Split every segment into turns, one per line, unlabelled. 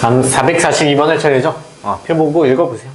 다음 442번을 차례죠. 표 보고 읽어보세요.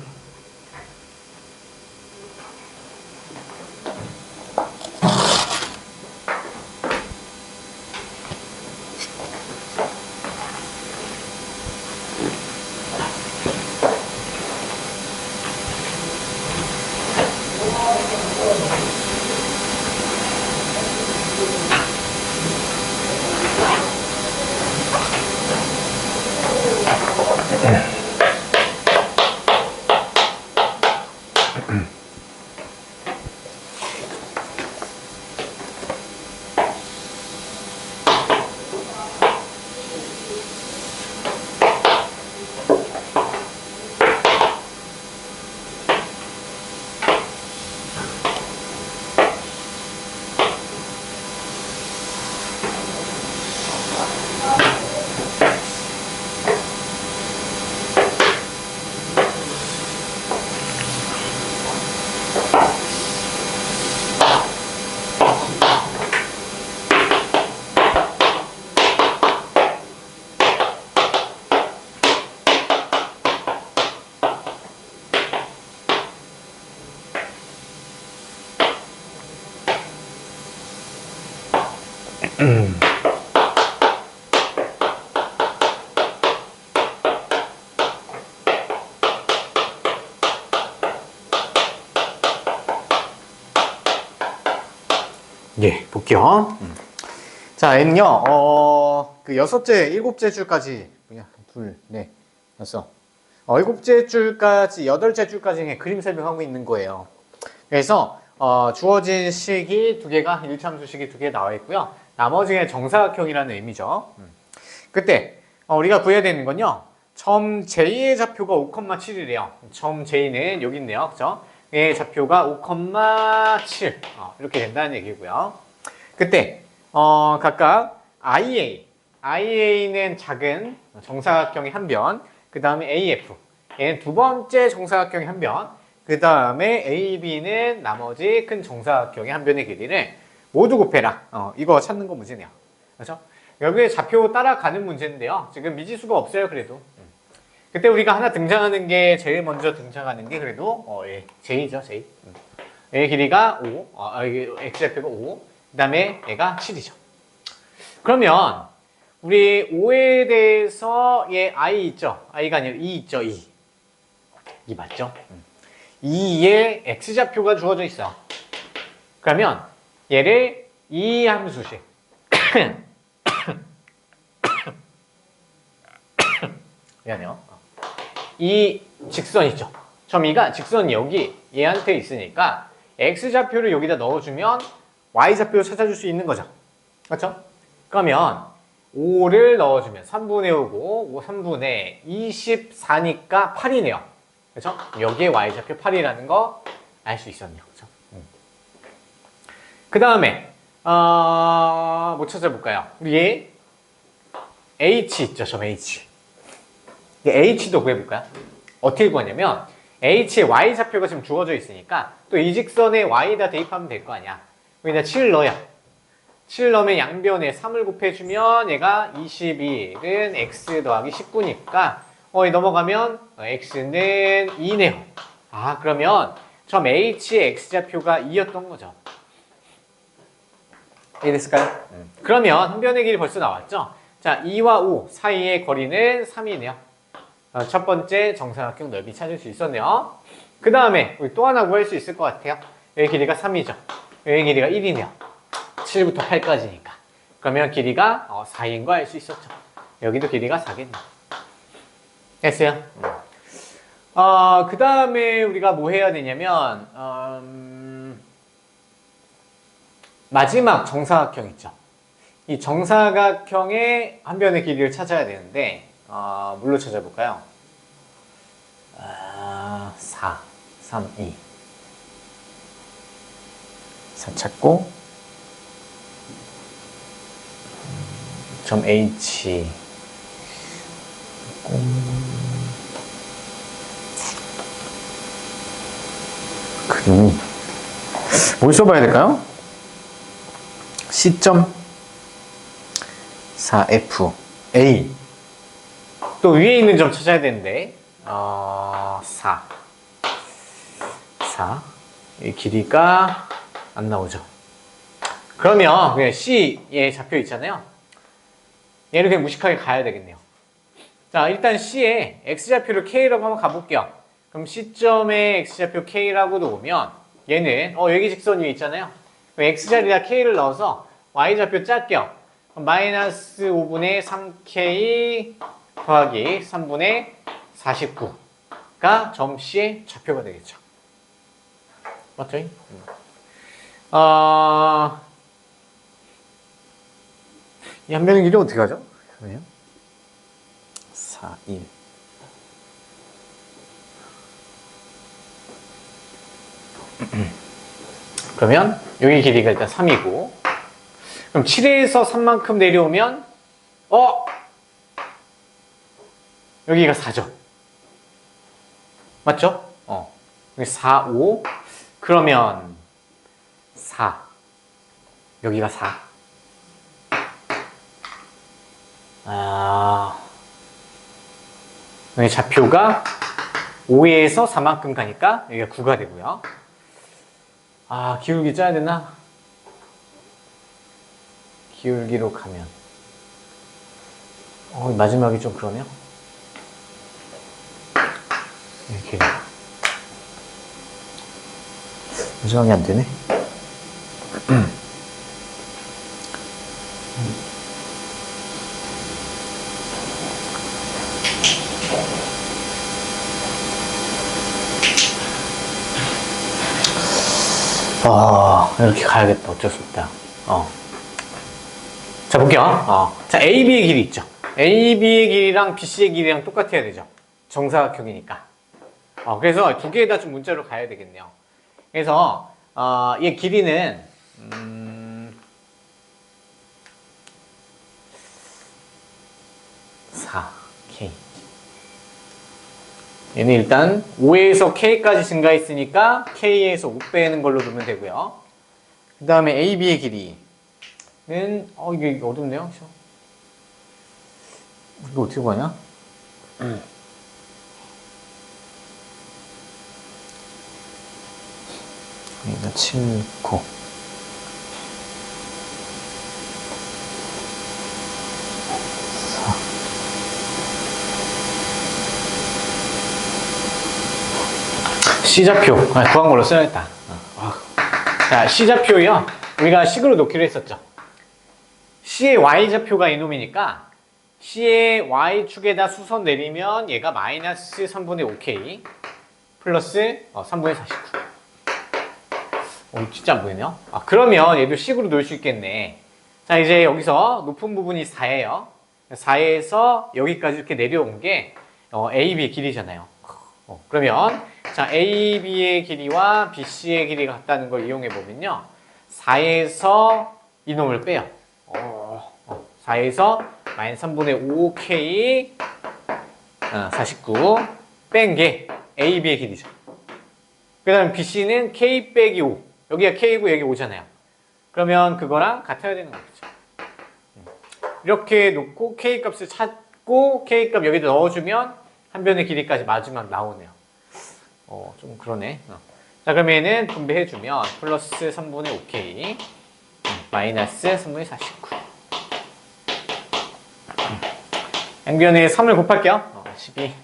예, 볼게요. 자, 얘는요, 그 여섯째, 일곱째 줄까지, 둘, 넷, 여섯. 일곱째 줄까지, 여덟째 줄까지 그림 설명하고 있는 거예요. 그래서, 주어진 식이 두 개가, 일참수식이 두 개 나와 있고요. 나머지는 정사각형이라는 의미죠. 그때, 우리가 구해야 되는 건요, 점 J의 좌표가 5,7이래요. 점 J는 여기 있네요. 그죠? 의 좌표가 5,7 이렇게 된다는 얘기고요. 그때 각각 IA는 작은 정사각형의 한 변, 그 다음에 AF 얘는 두 번째 정사각형의 한 변, 그 다음에 AB는 나머지 큰 정사각형의 한 변의 길이를 모두 곱해라. 이거 찾는 거 문제네요. 그렇죠? 여기에 좌표 따라가는 문제인데요. 지금 미지수가 없어요. 그래도 그때 우리가 하나 등장하는 게 제일 먼저 등장하는 게 그래도 J죠, J. 얘의 길이가 5, X좌표가 5, 그 다음에 얘가 7이죠. 그러면 우리 5에 대해서 얘 I 있죠? I가 아니라 E 있죠, E. E 맞죠? E에 X좌표가 주어져 있어. 그러면 얘를 E 함수식 미안해요. 이 직선 있죠? 점 E가 직선이 여기 얘한테 있으니까 X좌표를 여기다 넣어주면 Y좌표를 찾아줄 수 있는 거죠. 그렇죠? 그러면 5를 넣어주면 3분의 5고 3분의 24니까 8이네요. 그렇죠? 여기에 Y좌표 8이라는 거 알 수 있었네요. 그렇죠? 그 다음에 뭐 찾아볼까요? 우리 얘 H 있죠? 점 H. H도 구해볼까요? 어떻게 구하냐면 H의 Y좌표가 지금 주어져 있으니까 또 이 직선에 Y에다 대입하면 될 거 아니야. 여기다 7 넣어요. 7 넣으면 양변에 3을 곱해주면 얘가 21은 X 더하기 19니까 넘어가면 X는 2네요. 그러면 점 H의 X좌표가 2였던 거죠. 이해됐을까요? 그러면 한 변의 길이 벌써 나왔죠? 자, 2와 5 사이의 거리는 3이네요. 첫 번째 정사각형 넓이 찾을 수 있었네요. 그 다음에 우리 또 하나 구할 수 있을 것 같아요. 여기 길이가 3이죠. 여기 길이가 1이네요. 7부터 8까지니까. 그러면 길이가 4인 거 알 수 있었죠. 여기도 길이가 4겠네요. 됐어요? 그 다음에 우리가 뭐 해야 되냐면 마지막 정사각형 있죠. 이 정사각형의 한 변의 길이를 찾아야 되는데 뭘로 찾아볼까요? 4, 3, 2 4 찾고 점 H 그림이 뭘 써봐야 될까요? C점 4F A 또 위에 있는 점 찾아야 되는데 4. 이 길이가 안 나오죠. 그러면 그냥 C에 좌표 있잖아요. 얘를 그냥 무식하게 가야 되겠네요. 자, 일단 C에 X좌표를 K라고 한번 가볼게요. 그럼 C점에 X좌표 K라고 놓으면 얘는 여기 직선 위에 있잖아요. 그럼 X자리에다 K를 넣어서 Y좌표 짤게요. 그럼 마이너스 5분의 3K 더하기 3분의 49가 점 C의 좌표가 되겠죠. 맞죠? 이 한 변의 길이 어떻게 하죠? 그러면 4, 1. 그러면 여기 길이가 일단 3이고, 그럼 7에서 3만큼 내려오면 여기가 4죠. 맞죠? 여기 4, 5. 그러면 4. 여기가 4. 여기 좌표가 5에서 4만큼 가니까 여기가 9가 되고요. 기울기 짜야 되나? 기울기로 가면 마지막이 좀 그러네요. 이렇게 마지막이 안 되네. 이렇게 가야겠다. 어쩔 수 없다. 자, 볼게요. 자, AB의 길이 있죠. AB의 길이랑 BC의 길이랑 똑같아야 되죠. 정사각형이니까. 그래서 두 개 다 좀 문자로 가야 되겠네요. 그래서, 얘 길이는, 4K. 얘는 일단 5에서 K까지 증가했으니까 K에서 5 빼는 걸로 두면 되고요. 그 다음에 AB의 길이는 이게 어렵네요. 이거 어떻게 구하냐? 여기가 7, 9. C좌표 구한 걸로 써야겠다. 자, C좌표요. 우리가 식으로 놓기로 했었죠. C의 Y좌표가 이놈이니까 C의 Y축에다 수선 내리면 얘가 마이너스 3분의 5K 플러스 3분의 49. 진짜 안 보이네요. 그러면 얘도 식으로 놓을 수 있겠네. 자, 이제 여기서 높은 부분이 4예요. 4에서 여기까지 이렇게 내려온 게 AB 길이잖아요. 그러면 자, AB의 길이와 BC의 길이가 같다는 걸 이용해 보면요. 4에서 이놈을 빼요. 4에서 마이너스 3분의 5K 49 뺀 게 AB의 길이죠. 그 다음에 BC는 K 빼기 5. 여기가 K고 여기 5잖아요. 그러면 그거랑 같아야 되는 거겠죠. 이렇게 놓고 K 값을 찾고 K 값 여기다 넣어주면 한 변의 길이까지 마지막 나오네요. 좀 그러네. 자, 그러면은 분배해주면 플러스 3분의 5K 마이너스 3분의 49. 양변에 3을 곱할게요. 12.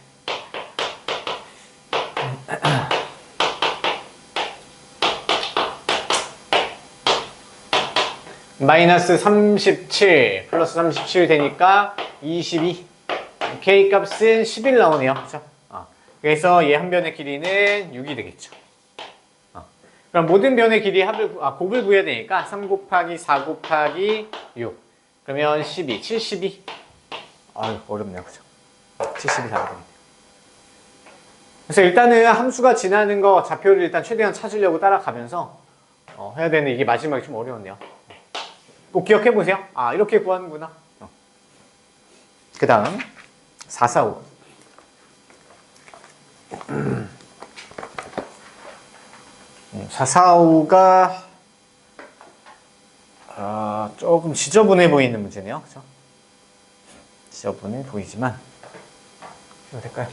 마이너스 37 플러스 37 되니까 22. K 값은 11 나오네요. 그렇죠? 그래서 얘 한 변의 길이는 6이 되겠죠. 그럼 모든 변의 길이 곱을 구해야 되니까 3 곱하기 4 곱하기 6. 그러면 12, 72. 어렵네요. 그죠? 72 나오게 되네요. 그래서 일단은 함수가 지나는 거 좌표를 일단 최대한 찾으려고 따라가면서 해야 되는 이게 마지막이 좀 어려웠네요. 꼭 기억해 보세요. 이렇게 구하는구나. 그 다음 4, 4, 5. 4, 4, 5가 조금 지저분해 보이는 문제네요. 그죠? 지저분해 보이지만 이거 될까요?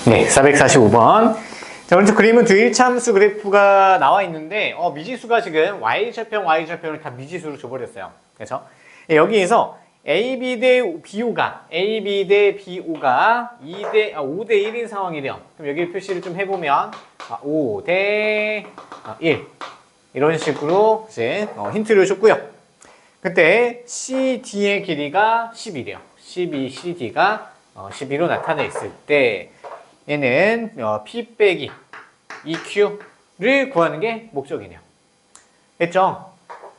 네, 445번. 자, 오른쪽 그림은 두 일차함수 그래프가 나와 있는데, 미지수가 지금 y절편을 다 미지수로 줘버렸어요. 그렇죠? 네, 여기에서 AB 대 BO가, AB 대 BO가 5대 1인 상황이래요. 그럼 여기 표시를 좀 해보면, 5 대 1. 이런 식으로 이제 힌트를 줬고요. 그때 CD의 길이가 10이래요. 12CD가 12로 나타나 있을 때, 얘는 P 빼기 EQ를 구하는 게 목적이네요. 됐죠?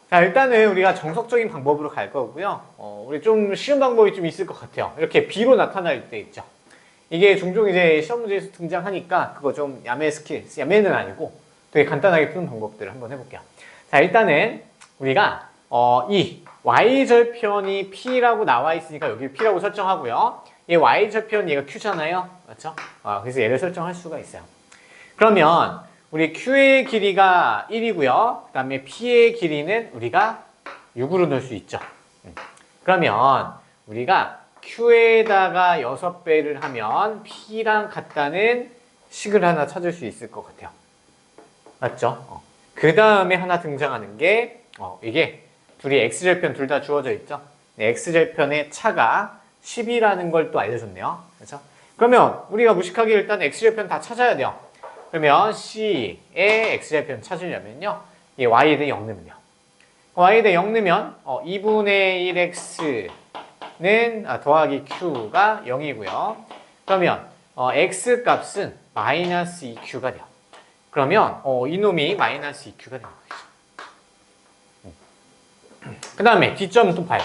자, 일단은 우리가 정석적인 방법으로 갈 거고요. 우리 좀 쉬운 방법이 좀 있을 것 같아요. 이렇게 B로 나타날 때 있죠. 이게 종종 이제 시험 문제에서 등장하니까 그거 좀 야매는 아니고 되게 간단하게 푸는 방법들을 한번 해볼게요. 자, 일단은 우리가 이 Y절편이 P라고 나와 있으니까 여기 P라고 설정하고요. 이 Y절편 얘가 Q잖아요. 맞죠? 그래서 얘를 설정할 수가 있어요. 그러면 우리 Q의 길이가 1이고요. 그 다음에 P의 길이는 우리가 6으로 넣을 수 있죠. 그러면 우리가 Q에다가 6배를 하면 P랑 같다는 식을 하나 찾을 수 있을 것 같아요. 맞죠? 그 다음에 하나 등장하는 게 이게 둘이 X절편 둘 다 주어져 있죠. 네, X절편의 차가 10이라는 걸 또 알려줬네요. 그렇죠? 그러면 우리가 무식하게 일단 X절편 다 찾아야 돼요. 그러면 C의 X절편 찾으려면요. 이 Y에 대해 0 넣으면 돼요. Y에 대해 0 넣으면 2분의 1X는 더하기 Q가 0이고요. 그러면 X 값은 마이너스 2Q가 돼요. 그러면 이놈이 마이너스 2Q가 되는 거죠. 그 다음에 뒷점은 또 봐요.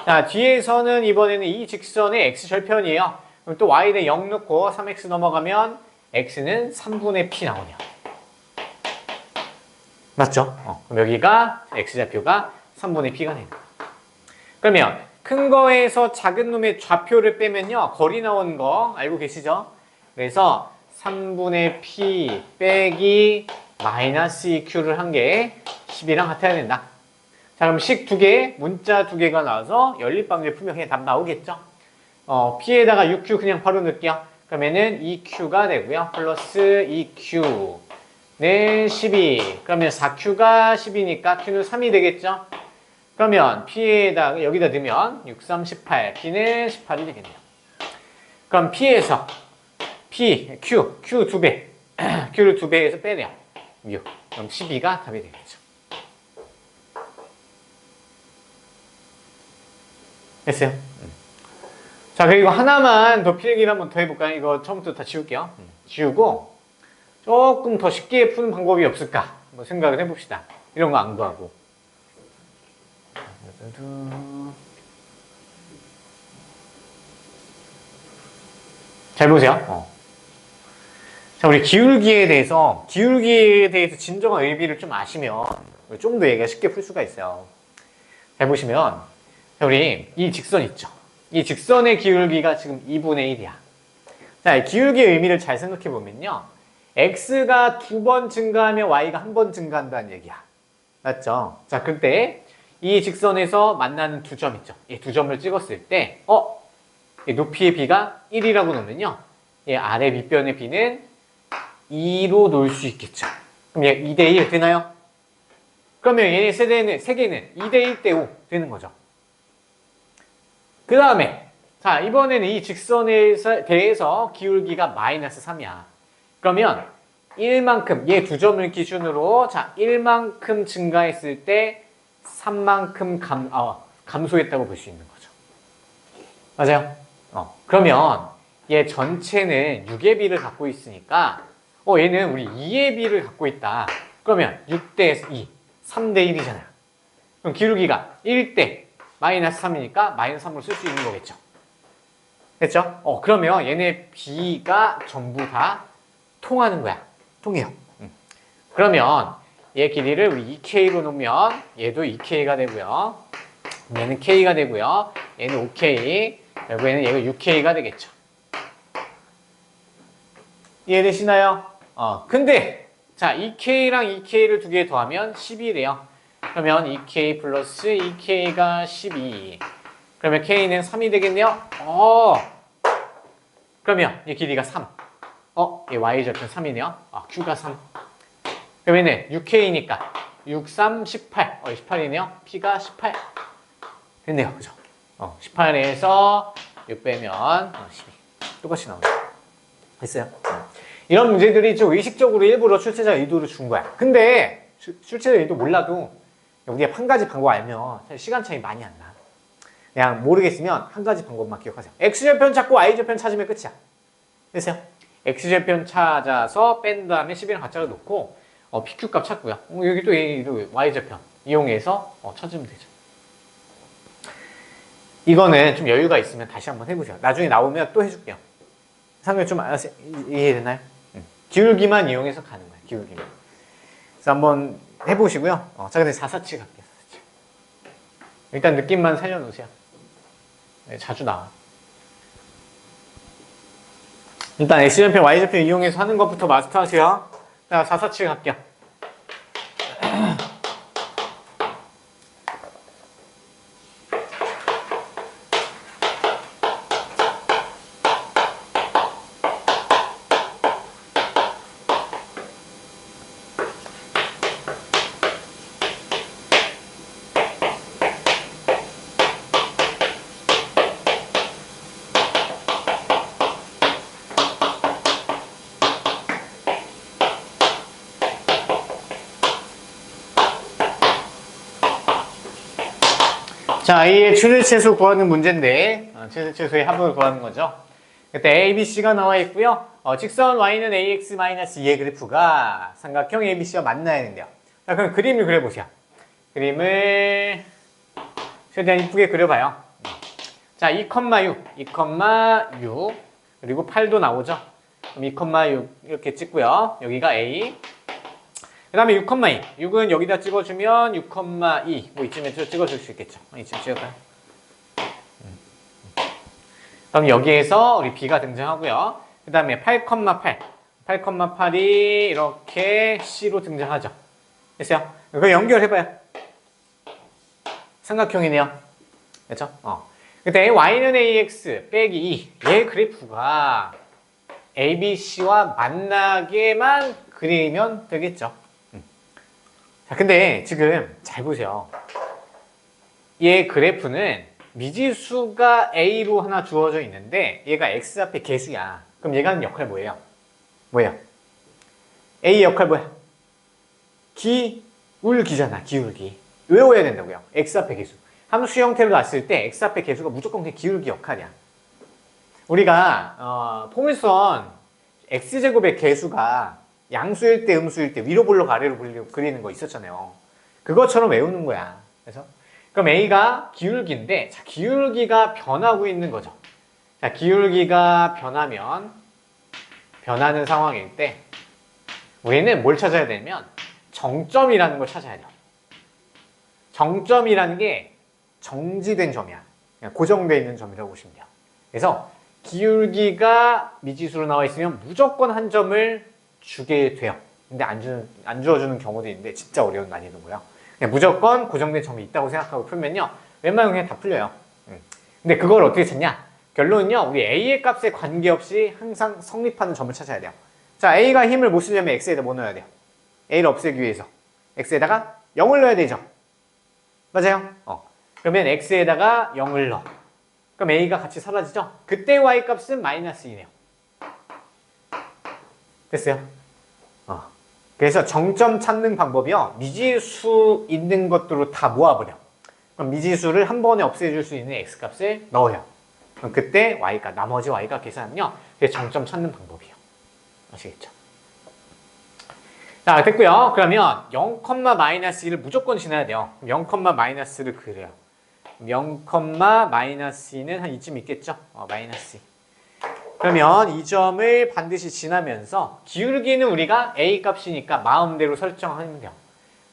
자, 뒤에서는 이번에는 이 직선의 X절편이에요. 그럼 또 Y에 대해 0 넣고 3X 넘어가면 X는 3분의 P 나오네요. 맞죠? 그럼 여기가 X좌표가 3분의 P가 되는 거예요. 그러면 큰 거에서 작은 놈의 좌표를 빼면요. 거리 나오는 거 알고 계시죠? 그래서 3분의 P 빼기 마이너스 2Q를 한 게 10이랑 같아야 된다. 자, 그럼 식 2개, 문자 2개가 나와서 연립방정을 풀면 그냥 답 나오겠죠? P에다가 6Q 그냥 바로 넣을게요. 그러면은 2Q가 되고요. 플러스 2Q는 12. 그러면 4Q가 10이니까 Q는 3이 되겠죠? 그러면 P에다가 여기다 넣으면 6, 3, 18. P는 18이 되겠네요. 그럼 P에서 Q 2배. Q를 2배에서 빼내요. 6. 그럼 12가 답이 되겠죠. 됐어요? 자, 그리고 하나만 더 필기를 한번 더 해볼까요? 이거 처음부터 다 지울게요. 지우고 조금 더 쉽게 푸는 방법이 없을까? 한번 생각을 해봅시다. 이런 거 안 구하고. 잘 보세요. 자, 우리 기울기에 대해서 진정한 의미를 좀 아시면 좀 더 얘가 쉽게 풀 수가 있어요. 잘 보시면 자, 우리 이 직선 있죠? 이 직선의 기울기가 지금 2분의 1이야. 자, 기울기의 의미를 잘 생각해 보면요. x가 2번 증가하면 y가 1번 증가한다는 얘기야. 맞죠? 자, 그때 이 직선에서 만나는 두 점 있죠? 이 두 점을 찍었을 때, 이 높이의 b가 1이라고 놓으면요. 이 아래 밑변의 b는 2로 놓을 수 있겠죠. 그럼 얘 2대 1 되나요? 그러면 얘네 세 개는 2대 1대 5 되는 거죠. 그 다음에 자, 이번에는 이 직선에 대해서 기울기가 마이너스 3이야. 그러면 1만큼 얘 두 점을 기준으로 자 1만큼 증가했을 때 3만큼 감소했다고 볼 수 있는 거죠. 맞아요? 그러면 얘 전체는 6의 비를 갖고 있으니까 얘는 우리 2의 비를 갖고 있다. 그러면 6대 2, 3대 1이잖아요. 그럼 기울기가 1대 마이너스 3이니까 마이너스 3으로 쓸 수 있는 거겠죠. 됐죠? 그러면 얘네 B가 전부 다 통하는 거야. 통해요. 그러면 얘 길이를 우리 2K로 놓으면 얘도 2K가 되고요. 얘는 K가 되고요. 얘는 5K. 결국에는 얘가 6K가 되겠죠. 이해되시나요? 근데 자 2K랑 2K를 두 개 더하면 12래요. 그러면 2K 플러스 2K가 12. 그러면 K는 3이 되겠네요. 그러면 얘 길이가 3. 얘 Y절편 3이네요. Q가 3. 그러면은 6K니까 6, 3, 18. 18이네요. P가 18. 됐네요. 그죠? 18에서 6 빼면 12. 똑같이 나오죠. 됐어요? 이런 문제들이 좀 의식적으로 일부러 출제자 의도를 준 거야. 근데 출제자 의도 몰라도 우리가 한 가지 방법 알면 사실 시간 차이 많이 안 나. 그냥 모르겠으면 한 가지 방법만 기억하세요. X절편 찾고 Y절편 찾으면 끝이야. 됐어요? X절편 찾아서 뺀 다음에 10이랑 가짜로 놓고 PQ 값 찾고요. 여기 또 Y절편 이용해서 찾으면 되죠. 이거는 좀 여유가 있으면 다시 한번 해보세요. 나중에 나오면 또 해줄게요. 상관 좀 이해되나요? 기울기만 이용해서 가는 거예요. 기울기만. 그래서 한번 해보시고요. 자, 근데 447 갈게요. 447. 일단 느낌만 살려놓으세요. 네, 자주 나와. 일단 X절편, Y절편 이용해서 하는 것부터 마스터하세요. 자, 447 갈게요. 자, A의 최대최소 구하는 문제인데 최대최소의 합을 구하는 거죠. 그때 A, B, C가 나와 있고요. 직선 Y는 AX-2의 그래프가 삼각형 A, B, C와 만나야 된대요. 자, 그럼 그림을 그려보세요. 그림을 최대한 이쁘게 그려봐요. 자, 2,6, 2,6 그리고 8도 나오죠. 그럼 2,6 이렇게 찍고요. 여기가 A. 그 다음에 6,2. 6은 여기다 찍어주면 6,2. 뭐 이쯤에 찍어줄 수 있겠죠. 이쯤 찍을까요? 그럼 여기에서 우리 B가 등장하고요. 그 다음에 8,8. 8,8이 이렇게 C로 등장하죠. 됐어요? 그거 연결해봐요. 삼각형이네요. 그렇죠? 그때 Y는 AX 빼기 2. 얘 그래프가 ABC와 만나게만 그리면 되겠죠. 자, 근데 지금 잘 보세요. 얘 그래프는 미지수가 A로 하나 주어져 있는데 얘가 X 앞에 개수야. 그럼 얘가 하는 역할 뭐예요? 뭐예요? A 역할 뭐야? 기울기잖아. 기울기. 외워야 된다고요. X 앞에 개수. 함수 형태로 놨을 때 X 앞에 개수가 무조건 기울기 역할이야. 우리가 포물선 X제곱의 개수가 양수일 때 음수일 때 위로 볼록 아래로 볼록 그리는 거 있었잖아요. 그것처럼 외우는 거야. 그래서 그럼 A가 기울기인데 자, 기울기가 변하고 있는 거죠. 자, 기울기가 변하는 상황일 때 우리는 뭘 찾아야 되냐면 정점이라는 걸 찾아야 돼요. 정점이라는 게 정지된 점이야. 그냥 고정되어 있는 점이라고 보시면 돼요. 그래서 기울기가 미지수로 나와 있으면 무조건 한 점을 주게 돼요. 근데 안 주어주는 경우도 있는데 진짜 어려운 난이도고요. 그냥 무조건 고정된 점이 있다고 생각하고 풀면요. 웬만하면 그냥 다 풀려요. 근데 그걸 어떻게 찾냐? 결론은요. 우리 A의 값에 관계없이 항상 성립하는 점을 찾아야 돼요. 자, A가 힘을 못 쓰려면 X에다 뭐 넣어야 돼요? A를 없애기 위해서 X에다가 0을 넣어야 되죠. 맞아요? 그러면 X에다가 0을 넣어. 그럼 A가 같이 사라지죠? 그때 Y 값은 마이너스 2네요. 됐어요? 그래서 정점 찾는 방법이요. 미지수 있는 것들로 다 모아버려. 그럼 미지수를 한 번에 없애줄 수 있는 x값을 넣어요. 그럼 그때 y가, 나머지 y가 계산하면요. 그게 정점 찾는 방법이에요. 아시겠죠? 자, 됐고요. 그러면 0,-1을 무조건 지나야 돼요. 0,-를 그려요. 0,-2는 한 이쯤 있겠죠? 마이너스 2. 그러면 이 점을 반드시 지나면서 기울기는 우리가 a 값이니까 마음대로 설정하면 돼요.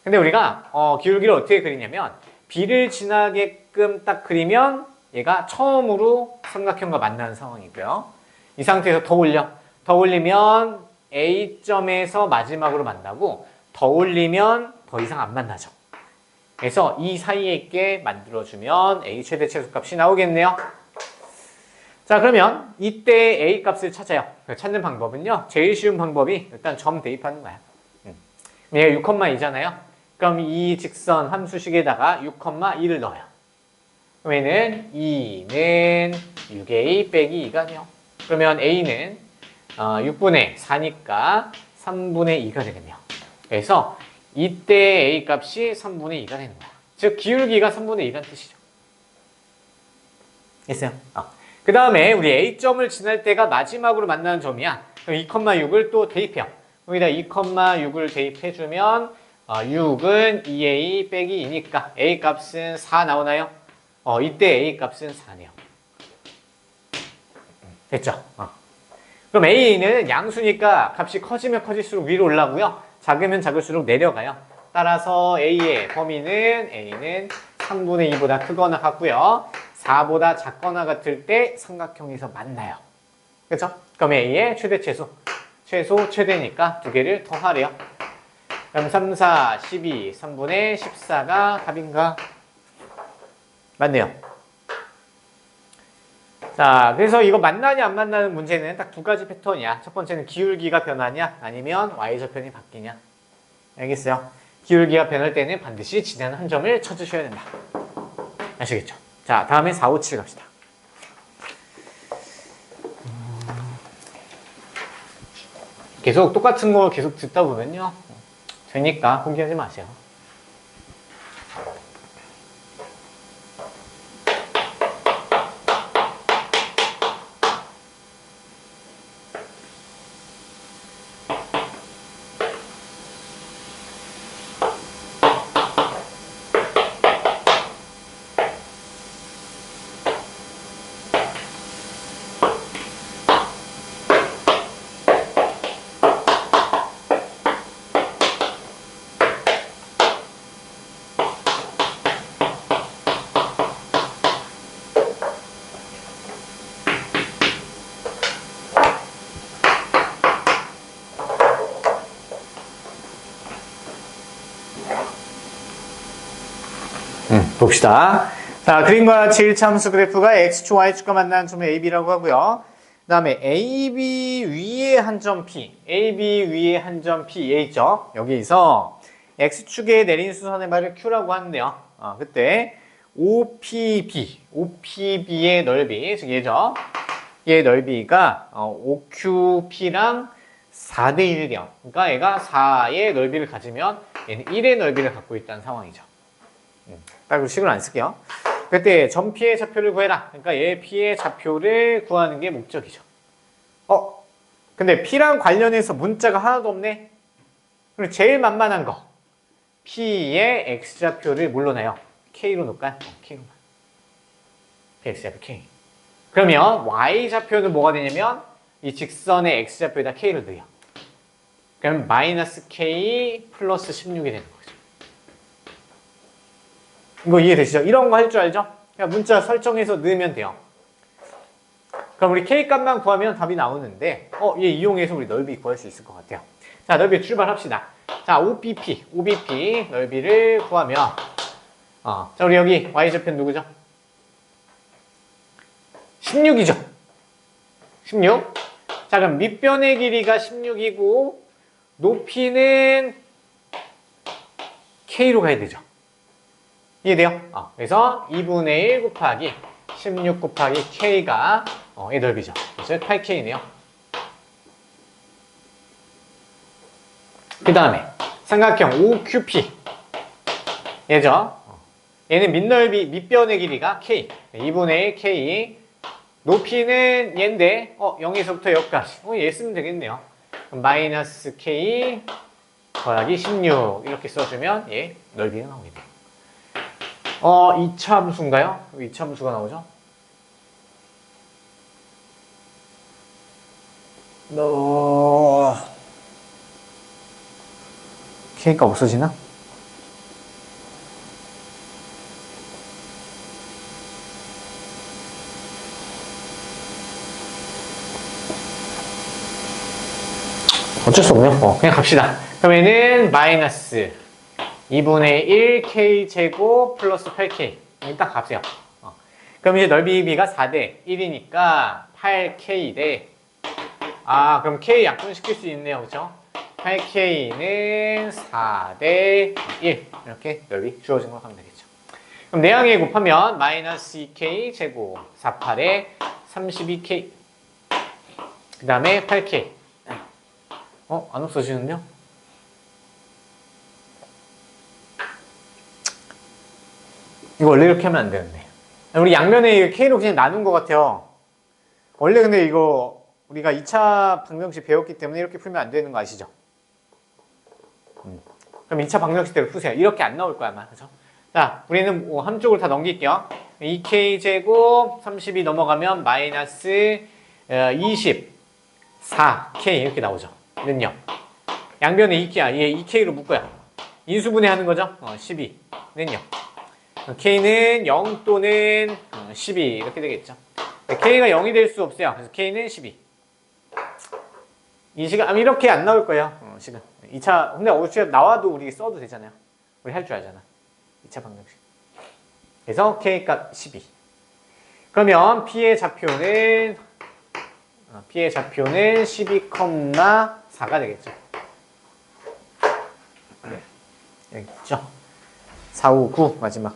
근데 우리가 기울기를 어떻게 그리냐면 b를 지나게끔 딱 그리면 얘가 처음으로 삼각형과 만나는 상황이고요. 이 상태에서 더 올려. 더 올리면 A점에서 마지막으로 만나고 더 올리면 더 이상 안 만나죠. 그래서 이 사이에 있게 만들어주면 A 최대 최소값이 나오겠네요. 자, 그러면 이때 A 값을 찾아요. 찾는 방법은요. 제일 쉬운 방법이 일단 점 대입하는 거야. 얘가 6,2잖아요. 그럼 이 직선 함수식에다가 6,2를 넣어요. 그러면은 2는 6A 빼기 2가네요. 그러면 A는 6분의 4니까 3분의 2가 되겠네요. 그래서 이때 A 값이 3분의 2가 되는 거야. 즉 기울기가 3분의 2라는 뜻이죠. 됐어요? 그 다음에 우리 A점을 지날 때가 마지막으로 만나는 점이야. 그럼 2,6을 또 대입해요. 여기다 2,6을 대입해주면 6은 2A 빼기 2니까 A 값은 4 나오나요? 이때 A 값은 4네요. 됐죠? 그럼 A는 양수니까 값이 커지면 커질수록 위로 올라가고요. 작으면 작을수록 내려가요. 따라서 A의 범위는 A는 3분의 2보다 크거나 같고요. 4보다 작거나 같을 때 삼각형에서 만나요. 그렇죠? 그럼 A의 최대 최소. 최소 최대니까 두 개를 더하래요. 그럼 3, 4, 12, 3분의 14가 답인가? 맞네요. 자, 그래서 이거 만나냐 안 만나는 문제는 딱 두 가지 패턴이야. 첫 번째는 기울기가 변하냐 아니면 y좌편이 바뀌냐. 알겠어요? 기울기가 변할 때는 반드시 지나는 한 점을 쳐주셔야 된다. 아시겠죠? 자, 다음에 4, 5, 7 갑시다. 계속 똑같은 거 계속 듣다 보면요. 되니까 포기하지 마세요. 봅시다. 자, 그림과 같이 1차 함수 그래프가 x축, y축과 만나는 점을 AB라고 하고요. 그 다음에 AB 위에 한 점 P, AB 위에 한 점 P, 얘 있죠? 여기서 x축에 내린 수선의 말을 Q라고 하는데요. 그때 OPB의 넓이, 즉 얘죠? 얘의 넓이가 OQP랑 4대 1이래요. 그러니까 얘가 4의 넓이를 가지면 얘는 1의 넓이를 갖고 있다는 상황이죠. 딱으로 식을 안 쓸게요. 그때 점 P의 좌표를 구해라. 그러니까 얘 P의 좌표를 구하는 게 목적이죠. 근데 P랑 관련해서 문자가 하나도 없네? 그럼 제일 만만한 거. P의 X좌표를 뭘로 내요? K로 놓을까요? K로만. X좌표 K. 그러면 Y좌표는 뭐가 되냐면 이 직선의 X좌표에다 K를 넣어요. 그럼 마이너스 K 플러스 16이 되는 거죠. 이거 이해되시죠? 이런 거 할 줄 알죠? 그냥 문자 설정해서 넣으면 돼요. 그럼 우리 K 값만 구하면 답이 나오는데 얘 이용해서 우리 넓이 구할 수 있을 것 같아요. 자, 넓이 출발합시다. 자, OBP 넓이를 구하면 자, 우리 여기 Y좌표는 누구죠? 16이죠? 16. 자, 그럼 밑변의 길이가 16이고 높이는 K로 가야 되죠. 이해돼요? 그래서 2분의 1 곱하기 16 곱하기 K가 이 넓이죠. 그래서 8K네요. 그 다음에 삼각형 OQP 얘죠. 얘는 밑변의 길이가 K 2분의 1 K, 높이는 얘인데 0에서부터 여기까지 얘 쓰면 되겠네요. 그럼 마이너스 K 더하기 16 이렇게 써주면 얘 넓이가 나오게 돼요. 2차 함수인가요? 2차 함수가 나오죠? K가 없어지나? 어쩔 수 없네요. 그냥 갑시다. 그러면은 마이너스 2분의 1 K제곱 플러스 8K 딱 값이요. 그럼 이제 넓이 B가 4대 1이니까 8K 대 그럼 K 약분시킬 수 있네요. 그쵸? 8K는 4대 1 이렇게 넓이 주어진 걸 하면 되겠죠. 그럼 내항에 곱하면 마이너스 2K 제곱 48에 32K 그 다음에 8K 안 없어지는데요? 이거 원래 이렇게 하면 안 되는데. 우리 양면에 K로 그냥 나눈 것 같아요. 원래 근데 이거 우리가 2차 방정식 배웠기 때문에 이렇게 풀면 안 되는 거 아시죠? 그럼 2차 방정식대로 푸세요. 이렇게 안 나올 거야, 아마. 그죠? 자, 우리는 한쪽을 다 넘길게요. 2K제곱 32 넘어가면 마이너스 24K 이렇게 나오죠. 는요. 양변에 2K야. 얘 2K로 묶어요. 인수분해 하는 거죠. 12는요. K는 0 또는 12 이렇게 되겠죠. K가 0이 될 수 없어요. 그래서 K는 12. 이 시간 이렇게 안 나올 거예요. 시간. 2차 근데 어차피 나와도 우리 써도 되잖아요. 우리 할 줄 알잖아. 2차 방정식. 그래서 K 값 12. 그러면 P의 좌표는 12,4가 되겠죠. 여기 있죠. 4, 5, 9 마지막.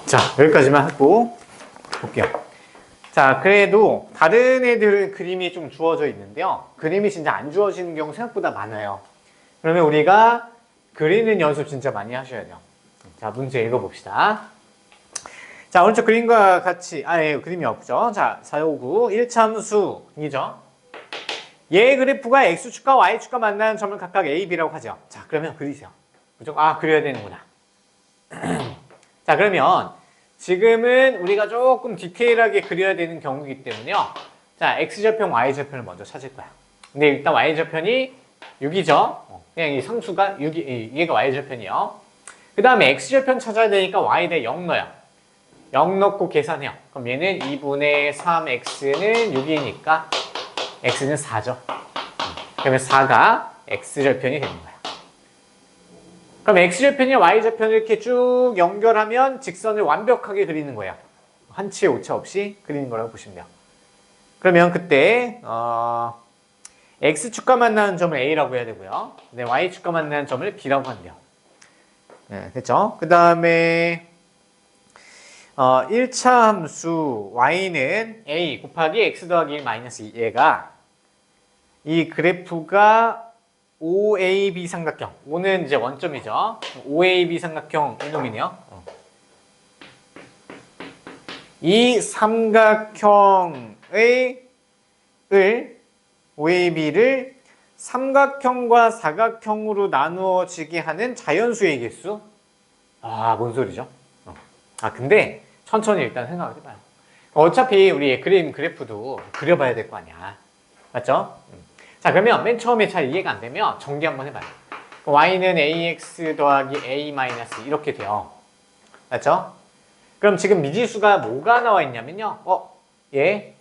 자, 여기까지만 하고 볼게요. 자, 그래도 다른 애들은 그림이 좀 주어져 있는데요. 그림이 진짜 안 주어지는 경우 생각보다 많아요. 그러면 우리가 그리는 연습 진짜 많이 하셔야 돼요. 자, 문제 읽어봅시다. 자, 오른쪽 그림과 같이 그림이 없죠. 자, 459 1참수이죠. 얘 그래프가 X축과 Y축과 만나는 점을 각각 A, B라고 하죠. 자, 그러면 그리세요. 무조건 그려야 되는구나. 자, 그러면 지금은 우리가 조금 디테일하게 그려야 되는 경우이기 때문에요. 자, X좌표, Y좌표를 먼저 찾을 거야. 근데 일단 Y좌편이 6이죠. 그냥 이 상수가 6이, 얘가 Y좌편이요. 그 다음에 X좌편 찾아야 되니까 Y 대 0 넣어요. 0 넣고 계산해요. 그럼 얘는 2분의 3X는 6이니까 X는 4죠. 그러면 4가 X좌편이 되는 거야. 그럼 X좌편이랑 Y좌편을 이렇게 쭉 연결하면 직선을 완벽하게 그리는 거예요. 한치의 오차 없이 그리는 거라고 보시면 돼요. 그러면 그때 X축과 만나는 점을 A라고 해야 되고요. 네, Y축과 만나는 점을 B라고 한대요. 네, 됐죠? 그 다음에 1차 함수 Y는 A 곱하기 X 더하기 1 마이너스 2 얘가 이 그래프가 OAB 삼각형. O는 이제 원점이죠. OAB 삼각형 이놈이네요. 이 삼각형의 OAB를 삼각형과 사각형으로 나누어지게 하는 자연수의 개수. 뭔 소리죠? 근데 천천히 일단 생각을 해봐요. 어차피 우리 그래프도 그려봐야 될 거 아니야. 맞죠? 자, 그러면 맨 처음에 잘 이해가 안 되면 정리 한번 해봐요. y는 ax 더하기 a 마이너스 이렇게 돼요. 맞죠? 그럼 지금 미지수가 뭐가 나와 있냐면요. 얘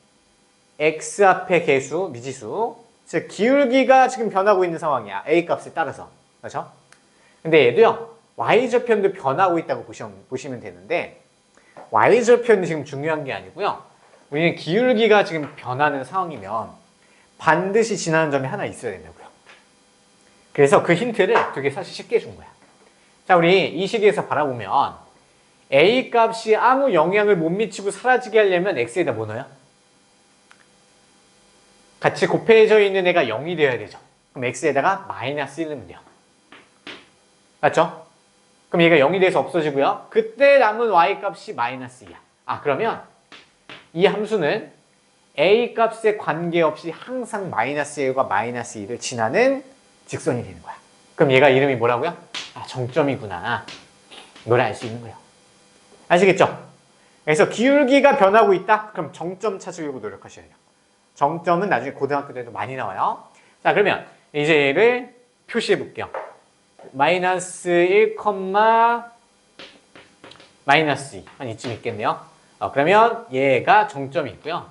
x 앞에 개수, 미지수. 즉 기울기가 지금 변하고 있는 상황이야. a 값에 따라서. 그렇죠? 근데 얘도요. y절편도 변하고 있다고 보시면 되는데 y절편이 지금 중요한 게 아니고요. 우리는 기울기가 지금 변하는 상황이면 반드시 지나는 점이 하나 있어야 된다고요. 그래서 그 힌트를 되게 사실 쉽게 준 거야. 자, 우리 이 식에서 바라보면 a 값이 아무 영향을 못 미치고 사라지게 하려면 x에다 뭐 넣어요? 같이 곱해져 있는 애가 0이 되어야 되죠. 그럼 x에다가 마이너스 1 넣으면 돼요. 맞죠? 그럼 얘가 0이 돼서 없어지고요. 그때 남은 y 값이 마이너스 2야. 아, 그러면 이 함수는 a 값에 관계없이 항상 마이너스 1과 마이너스 2를 지나는 직선이 되는 거야. 그럼 얘가 이름이 뭐라고요? 아, 정점이구나. 이걸 알 수 있는 거예요. 아시겠죠? 그래서 기울기가 변하고 있다? 그럼 정점 찾으려고 노력하셔야 돼요. 정점은 나중에 고등학교 때도 많이 나와요. 자, 그러면 이제 얘를 표시해 볼게요. 마이너스 1, 마이너스 2. 한 이쯤 있겠네요. 그러면 얘가 정점이 있고요.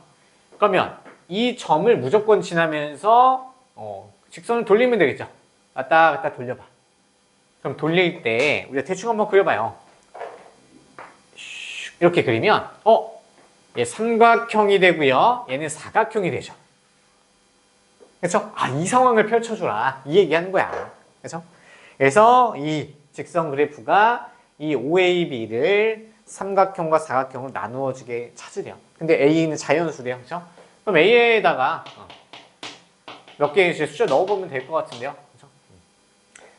그러면 이 점을 무조건 지나면서 직선을 돌리면 되겠죠. 왔다 갔다 돌려봐. 그럼 돌릴 때 우리가 대충 한번 그려봐요. 이렇게 그리면 얘 삼각형이 되고요. 얘는 사각형이 되죠. 그래서 이 상황을 펼쳐주라. 이 얘기하는 거야. 그래서 이 직선 그래프가 이 OAB를 삼각형과 사각형으로 나누어지게 찾으렴. 근데 A는 자연수래요. 그렇죠? 그럼 A에다가 몇 개의 숫자 넣어보면 될 것 같은데요. 그렇죠?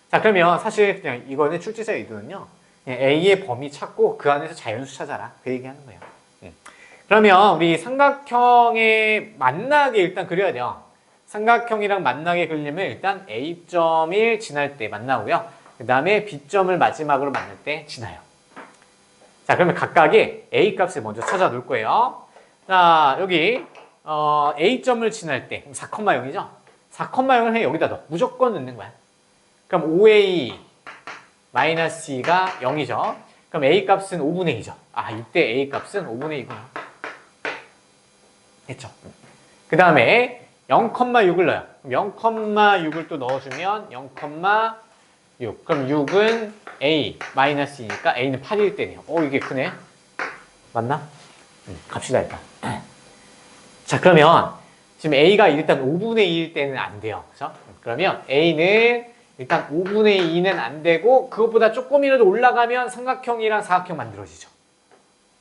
자, 그러면 사실 그냥 이거는 출제자 의도는요. 그냥 A의 범위 찾고 그 안에서 자연수 찾아라. 그 얘기하는 거예요. 그러면 우리 삼각형에 만나게 일단 그려야 돼요. 삼각형이랑 만나게 그리려면 일단 A점을 지날 때 만나고요. 그 다음에 B점을 마지막으로 만날 때 지나요. 자, 그러면 각각의 A 값을 먼저 찾아 놓을 거예요. 자, 여기 A점을 지날 때 4,0이죠? 4,0을 여기다 넣어. 무조건 넣는 거야. 그럼 5A 마이너스 2가 0이죠. 그럼 A 값은 5분의 2죠. 아, 이때 A 값은 5분의 2구나. 됐죠? 그 다음에 0,6을 넣어요. 0,6을 또 넣어주면 0,6. 그럼 6은 A 마이너스 2니까 A는 8일 때네요. 이게 크네. 맞나? 갑시다 일단. 자, 그러면 지금 A가 일단 5분의 2일 때는 안 돼요. 그렇죠? 그러면 A는 일단 5분의 2는 안 되고 그것보다 조금이라도 올라가면 삼각형이랑 사각형 만들어지죠.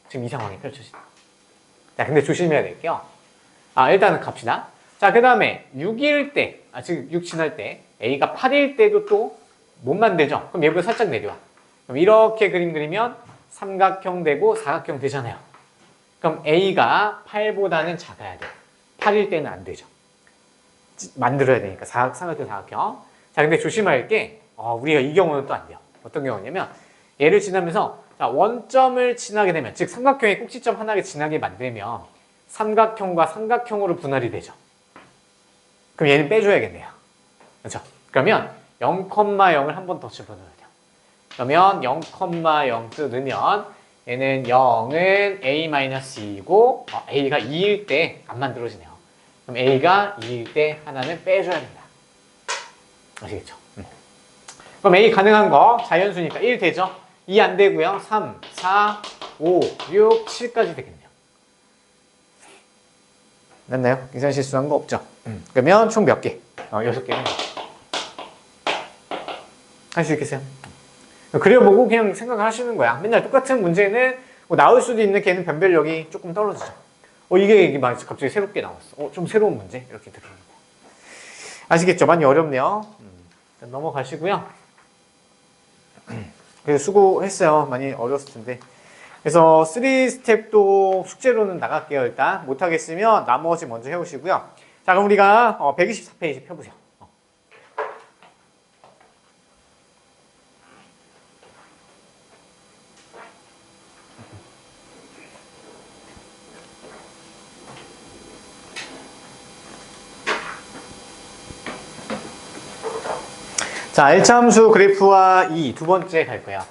지금 이 상황이 펼쳐진다. 자, 근데 조심해야 될게요. 일단은 갑시다. 자, 그 다음에 6일 때, 지금 6 지날 때 A가 8일 때도 또 못 만들죠. 그럼 얘보다 살짝 내려와. 그럼 이렇게 그림 그리면 삼각형 되고 사각형 되잖아요. 그럼 A가 8보다는 작아야 돼요. 8일 때는 안 되죠. 만들어야 되니까 삼각형, 사각형. 자, 근데 조심할 게 우리가 이 경우는 또 안 돼요. 어떤 경우냐면 얘를 지나면서 원점을 지나게 되면, 즉 삼각형의 꼭지점 하나를 지나게 만들면 삼각형과 삼각형으로 분할이 되죠. 그럼 얘는 빼줘야겠네요. 그렇죠? 그러면 0,0을 한 번 더 집어넣어야 돼요. 그러면 0,0 뜯으면 얘는 0은 A-2이고 A가 2일 때 안 만들어지네요. 그럼 A가 2일 때 하나는 빼줘야 된다. 아시겠죠? 그럼 A 가능한 거 자연수니까 1 되죠? 2 안 되고요. 3, 4, 5, 6, 7까지 되겠네요. 맞나요? 계산 실수한 거 없죠? 그러면 총 몇 개? 6개는 할 수 있겠어요? 그려보고 그냥 생각을 하시는 거야. 맨날 똑같은 문제는 나올 수도 있는 걔는 변별력이 조금 떨어지죠. 이게 갑자기 새롭게 나왔어. 좀 새로운 문제? 이렇게 들어오는 거예요. 아시겠죠? 많이 어렵네요. 넘어가시고요. 그래서 수고했어요. 많이 어려웠을 텐데. 그래서 3스텝도 숙제로는 나갈게요. 일단 못하겠으면 나머지 먼저 해오시고요. 자, 그럼 우리가 124페이지 펴보세요. 자, 1차 함수 그래프와 2, 두 번째 갈 거야.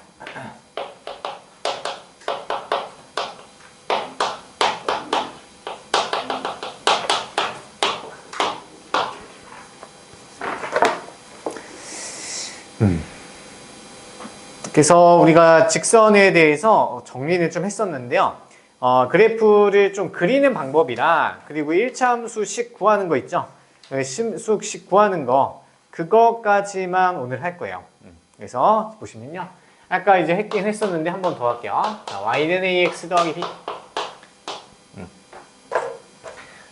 그래서 우리가 직선에 대해서 정리를 좀 했었는데요. 그래프를 좀 그리는 방법이랑 그리고 1차 함수식 구하는 거 있죠? 수식 구하는 거 그거까지만 오늘 할 거예요. 그래서 보시면요. 아까 이제 했긴 했었는데 한 번 더 할게요. 자, y는 ax 더하기 b.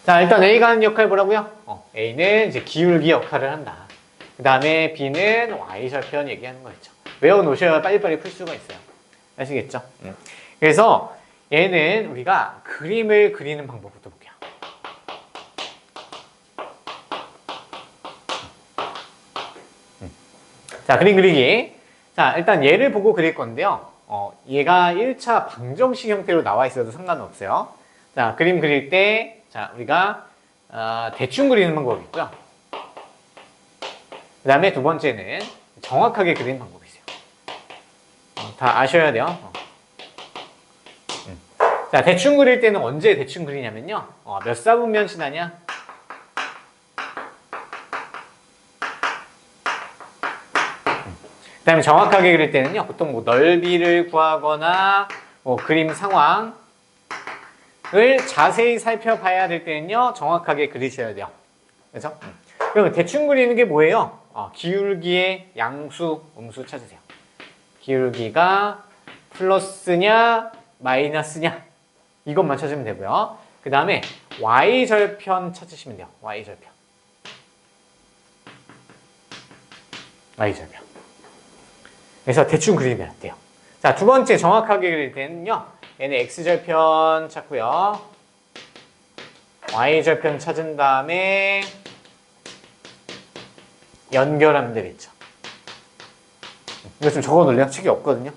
자, 일단 a가 하는 역할 뭐라고요? a는 이제 기울기 역할을 한다. 그 다음에 b는 y절편 얘기하는 거 있죠. 외워놓으셔야 빨리빨리 풀 수가 있어요. 아시겠죠? 그래서 얘는 우리가 그림을 그리는 방법부터 볼게요. 자, 그림 그리기. 자, 일단 얘를 보고 그릴 건데요. 얘가 1차 방정식 형태로 나와 있어도 상관은 없어요. 자, 그림 그릴 때, 자, 우리가 대충 그리는 방법이 있고요. 그 다음에 두 번째는 정확하게 그리는 방법이 있어요. 다 아셔야 돼요. 자, 대충 그릴 때는 언제 대충 그리냐면요. 몇 사분면 지나냐? 그 다음에 정확하게 그릴 때는요. 보통 뭐 넓이를 구하거나 뭐 그림 상황을 자세히 살펴봐야 될 때는요. 정확하게 그리셔야 돼요. 그래서 그럼 대충 그리는 게 뭐예요? 기울기의 양수, 음수 찾으세요. 기울기가 플러스냐 마이너스냐 이것만 찾으면 되고요. 그 다음에 y절편 찾으시면 돼요. y절편. y절편. 그래서 대충 그리면 돼요. 자, 두 번째 정확하게 그릴 때는요. 얘는 x절편 찾고요. y절편 찾은 다음에 연결하면 되겠죠. 이거 좀 적어 놓을래요? 책이 없거든요.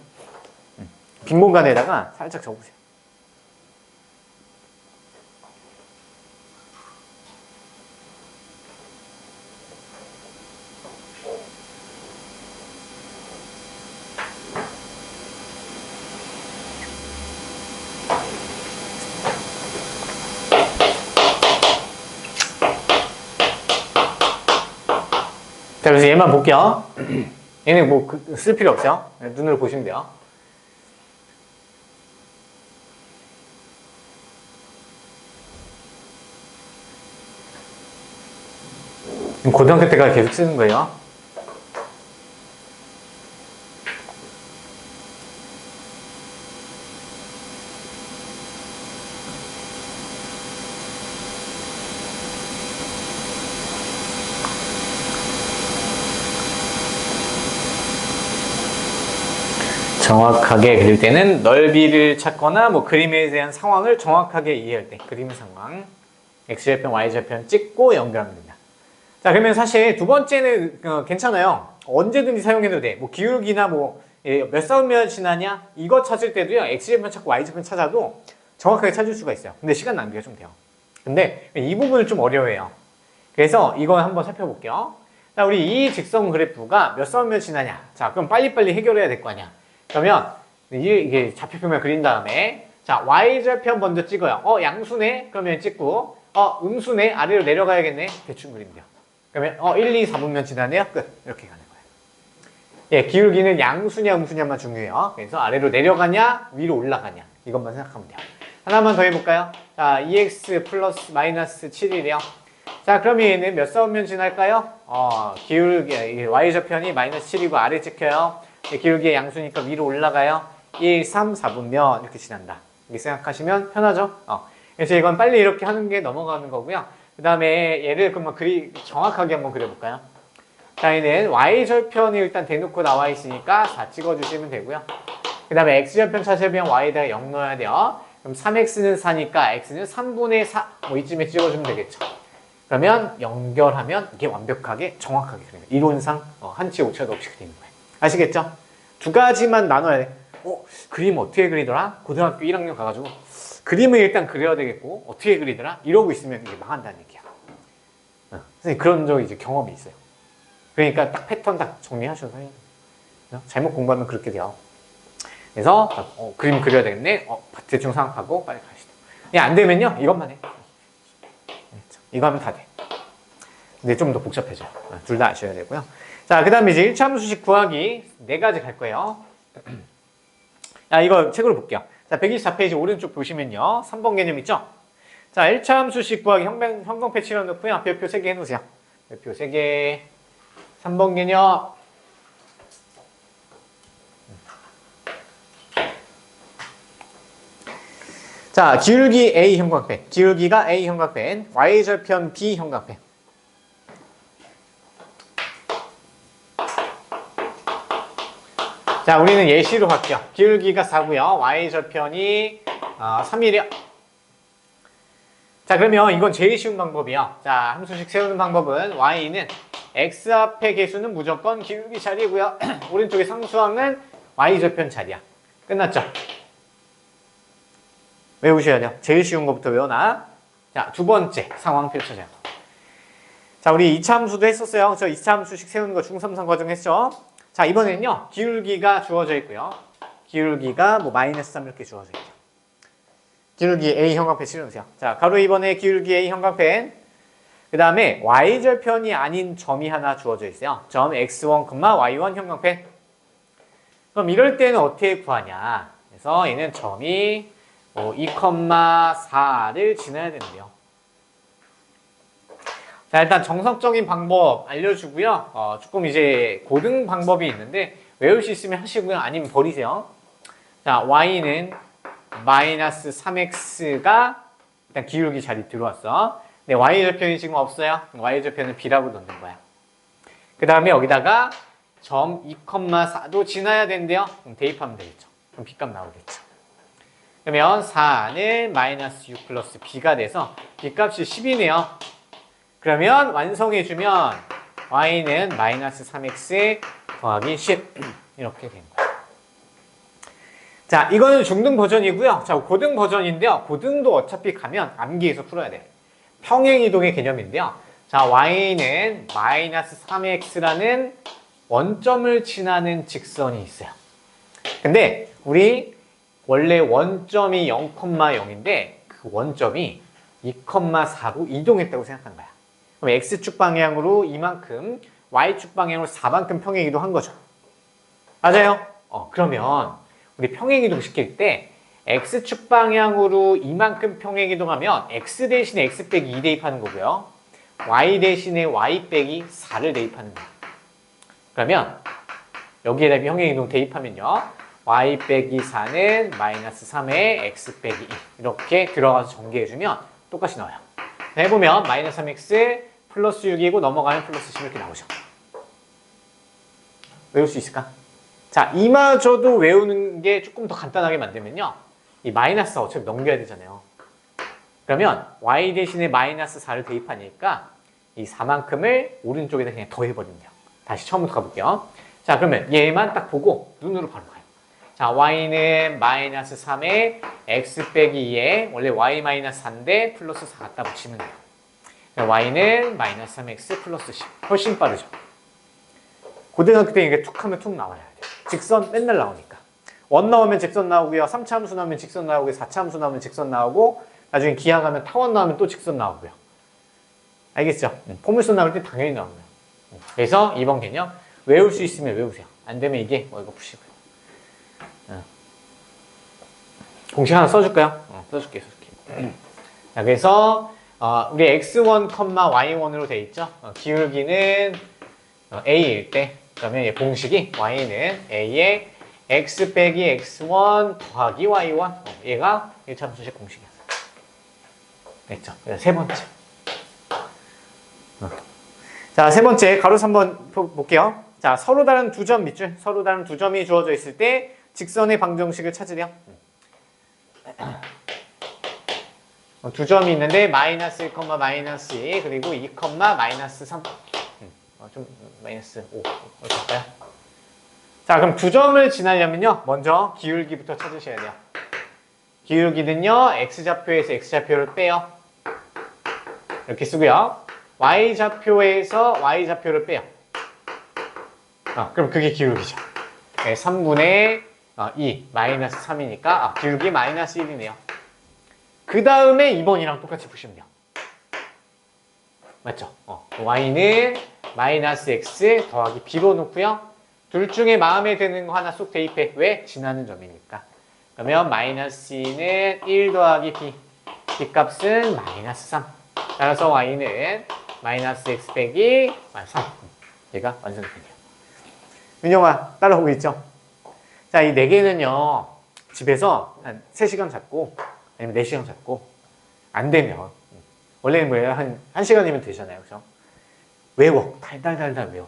빈 공간에다가 살짝 적으세요. 자, 그래서 얘만 볼게요. 얘는 뭐 쓸 필요 없어요. 눈으로 보시면 돼요. 고등학교 때까지 계속 쓰는 거예요. 정확하게 그릴 때는 넓이를 찾거나 뭐 그림에 대한 상황을 정확하게 이해할 때 그림 상황 x절편, y절편 찍고 연결하면 됩니다. 자, 그러면 사실 두 번째는 괜찮아요. 언제든지 사용해도 돼. 뭐 기울기나 뭐 몇 사분면 지나냐 이거 찾을 때도요. x절편 찾고 y절편 찾아도 정확하게 찾을 수가 있어요. 근데 시간 낭비가 좀 돼요. 근데 이 부분을 좀 어려워해요. 그래서 이거 한번 살펴볼게요. 자, 우리 이 직선 그래프가 몇 사분면 지나냐. 자, 그럼 빨리빨리 해결해야 될 거 아니야. 그러면 이게 좌표평면 그린 다음에 자, y절편 먼저 찍어요. 양수네? 그러면 찍고 음수네? 아래로 내려가야겠네? 대충 그리면 돼요. 그러면 1, 2, 4분면 지나네요? 끝. 이렇게 가는 거예요. 예, 기울기는 양수냐 음수냐만 중요해요. 그래서 아래로 내려가냐 위로 올라가냐 이것만 생각하면 돼요. 하나만 더 해볼까요? 자, 2x 플러스 마이너스 7이래요. 자, 그러면 얘는 몇 사분면 지날까요? 기울기 y절편이 마이너스 7이고 아래 찍혀요. 기울기의 양수니까 위로 올라가요. 1, 3, 4분면 이렇게 지난다. 이렇게 생각하시면 편하죠? 그래서 이건 빨리 이렇게 하는 게 넘어가는 거고요. 그 다음에 얘를 그러면 정확하게 한번 그려볼까요? 자, 얘는 y절편이 일단 대놓고 나와 있으니까 4 찍어주시면 되고요. 그 다음에 x절편 찾으면 y에다가 0 넣어야 돼요. 그럼 3x는 4니까 x는 3분의 4 뭐 이쯤에 찍어주면 되겠죠. 그러면 연결하면 이게 완벽하게 정확하게 그려요. 이론상 한치 오차도 없이 그리는 거예요. 아시겠죠? 두 가지만 나눠야 돼. 그림 어떻게 그리더라? 고등학교 1학년 가가지고 그림을 일단 그려야 되겠고 어떻게 그리더라? 이러고 있으면 이게 망한다는 얘기야. 선생님 그런 적 이제 경험이 있어요. 그러니까 딱 패턴 딱 정리하셔서 해요. 잘못 공부하면 그렇게 돼요. 그래서 그림 그려야 되겠네. 대충 생각하고 빨리 가시죠. 안 되면요 이것만 해. 이거 하면 다 돼. 근데 좀 더 복잡해져요. 둘 다 아셔야 되고요. 자, 그 다음에 이제 1차 함수식 구하기 4가지 갈 거예요. 야, 이거 책으로 볼게요. 자, 124페이지 오른쪽 보시면요. 3번 개념 있죠? 자, 1차 함수식 구하기 형광펜 칠해 놓고요. 별표 3개 해놓으세요. 별표 3개. 3번 개념. 자, 기울기 A 형광펜. 기울기가 A 형광펜. Y절편 B 형광펜. 자, 우리는 예시로 할게요. 기울기가 4고요. Y절편이 3이래요. 자, 그러면 이건 제일 쉬운 방법이요. 자, 함수식 세우는 방법은 Y는 X 앞에 개수는 무조건 기울기 자리고요. 오른쪽에 상수항은 Y절편 자리야. 끝났죠? 외우셔야 돼요. 제일 쉬운 것부터 외워놔. 자, 두 번째 상황 펼쳐져요. 자, 우리 2차 함수도 했었어요. 저 2차 함수식 세우는 거 중3 과정 했죠? 자, 이번에는요. 기울기가 주어져 있고요. 기울기가 뭐 -3 이렇게 주어져 있죠. 기울기 A 형광펜 칠해주세요. 자, 가로 2번에 기울기 A 형광펜. 그 다음에 Y절편이 아닌 점이 하나 주어져 있어요. 점 X1, Y1 형광펜. 그럼 이럴 때는 어떻게 구하냐. 그래서 얘는 점이 2,4를 지나야 되는데요. 자, 일단 정석적인 방법 알려주고요. 조금 이제 고등 방법이 있는데 외울 수 있으면 하시고요. 아니면 버리세요. 자, Y는 -3X가 일단 기울기 자리 들어왔어. 근데 Y절편이 지금 없어요. Y절편은 B라고 넣는 거야. 그 다음에 여기다가 점 2,4도 지나야 된대요. 그럼 대입하면 되겠죠. 그럼 B값 나오겠죠. 그러면 4는 -6 플러스 B가 돼서 B값이 10이네요. 그러면 완성해주면 Y는 -3X 더하기 10 이렇게 된 거예요. 자, 이거는 중등 버전이고요. 자, 고등 버전인데요. 고등도 어차피 가면 암기해서 풀어야 돼. 평행이동의 개념인데요. 자, Y는 -3X라는 원점을 지나는 직선이 있어요. 근데 우리 원래 원점이 0,0인데 그 원점이 2,4로 이동했다고 생각한 거야. 그럼 X축 방향으로 이만큼, Y축 방향으로 4만큼 평행이동한 거죠. 맞아요? 그러면 우리 평행이동 시킬 때 X축 방향으로 이만큼 평행이동하면 X 대신에 X 빼기 2 대입하는 거고요. Y 대신에 Y 빼기 4를 대입하는 거예요. 그러면 여기에다 평행이동 대입하면요. Y 빼기 4는 -3에 X 빼기 2 이렇게 들어가서 전개해주면 똑같이 나와요. 해보면 -3X 플러스 6이고 넘어가면 플러스 10 이렇게 나오죠. 외울 수 있을까? 자, 이마저도 외우는 게 조금 더 간단하게 만들면요. 이 마이너스 어차피 넘겨야 되잖아요. 그러면 Y 대신에 -4를 대입하니까 이 4만큼을 오른쪽에다 그냥 더해버리면 돼요. 다시 처음부터 가볼게요. 자, 그러면 얘만 딱 보고 눈으로 바로 가요. 자, Y는 -3에 X 빼기 2에 원래 Y-4인데 플러스 4 갖다 붙이면 돼요. Y는 -3X 플러스 10 훨씬 빠르죠. 고등학교 때 이게 툭 하면 툭 나와야 돼요. 직선 맨날 나오니까. 원 나오면 직선 나오고요. 3차 함수 나오면 직선 나오고요. 4차 함수 나오면 직선 나오고 나중에 기하가면 타원 나오면 또 직선 나오고요. 알겠죠? 포물선 나올 때 당연히 나오고요. 그래서 이번 개념 외울 수 있으면 외우세요. 안 되면 이게 이거 푸시고요. 공식 하나 써줄까요? 써줄게요. 자, 그래서 우리 x1, y1으로 돼 있죠? 기울기는 a일 때 그러면 얘 공식이 y는 a의 x 빼기 x1 더하기 y1 얘가 1차 함수식 공식이야. 됐죠? 세 번째. 자, 세 번째 가로수 한번 볼게요. 자, 서로 다른 두 점 밑줄, 서로 다른 두 점이 주어져 있을 때 직선의 방정식을 찾으렴. 두 점이 있는데 마이너스 1, 마이너스 2 그리고 2, 마이너스 3 좀 마이너스 5 이렇게 할까요? 자, 그럼 두 점을 지나려면요 먼저 기울기부터 찾으셔야 돼요. 기울기는요 x좌표에서 x좌표를 빼요. 이렇게 쓰고요. y좌표에서 y좌표를 빼요. 그럼 그게 기울기죠. 네, 3분의 2 마이너스 3이니까 기울기 마이너스 1이네요. 그 다음에 2번이랑 똑같이 푸시면 돼요. 맞죠? y는 마이너스 x 더하기 b로 놓고요. 둘 중에 마음에 드는 거 하나 쏙 대입해. 왜? 지나는 점이니까. 그러면 마이너스 2는 1 더하기 b. b 값은 마이너스 3. 따라서 y는 마이너스 x 빼기 3. 얘가 완성되네요. 민영아, 따라오고 있죠? 자, 이 4개는요, 집에서 한 3시간 잡고, 아니면 4시간 잡고, 안 되면, 원래는 뭐예요? 한 1시간이면 되잖아요. 그죠? 외워. 달달달달 외워.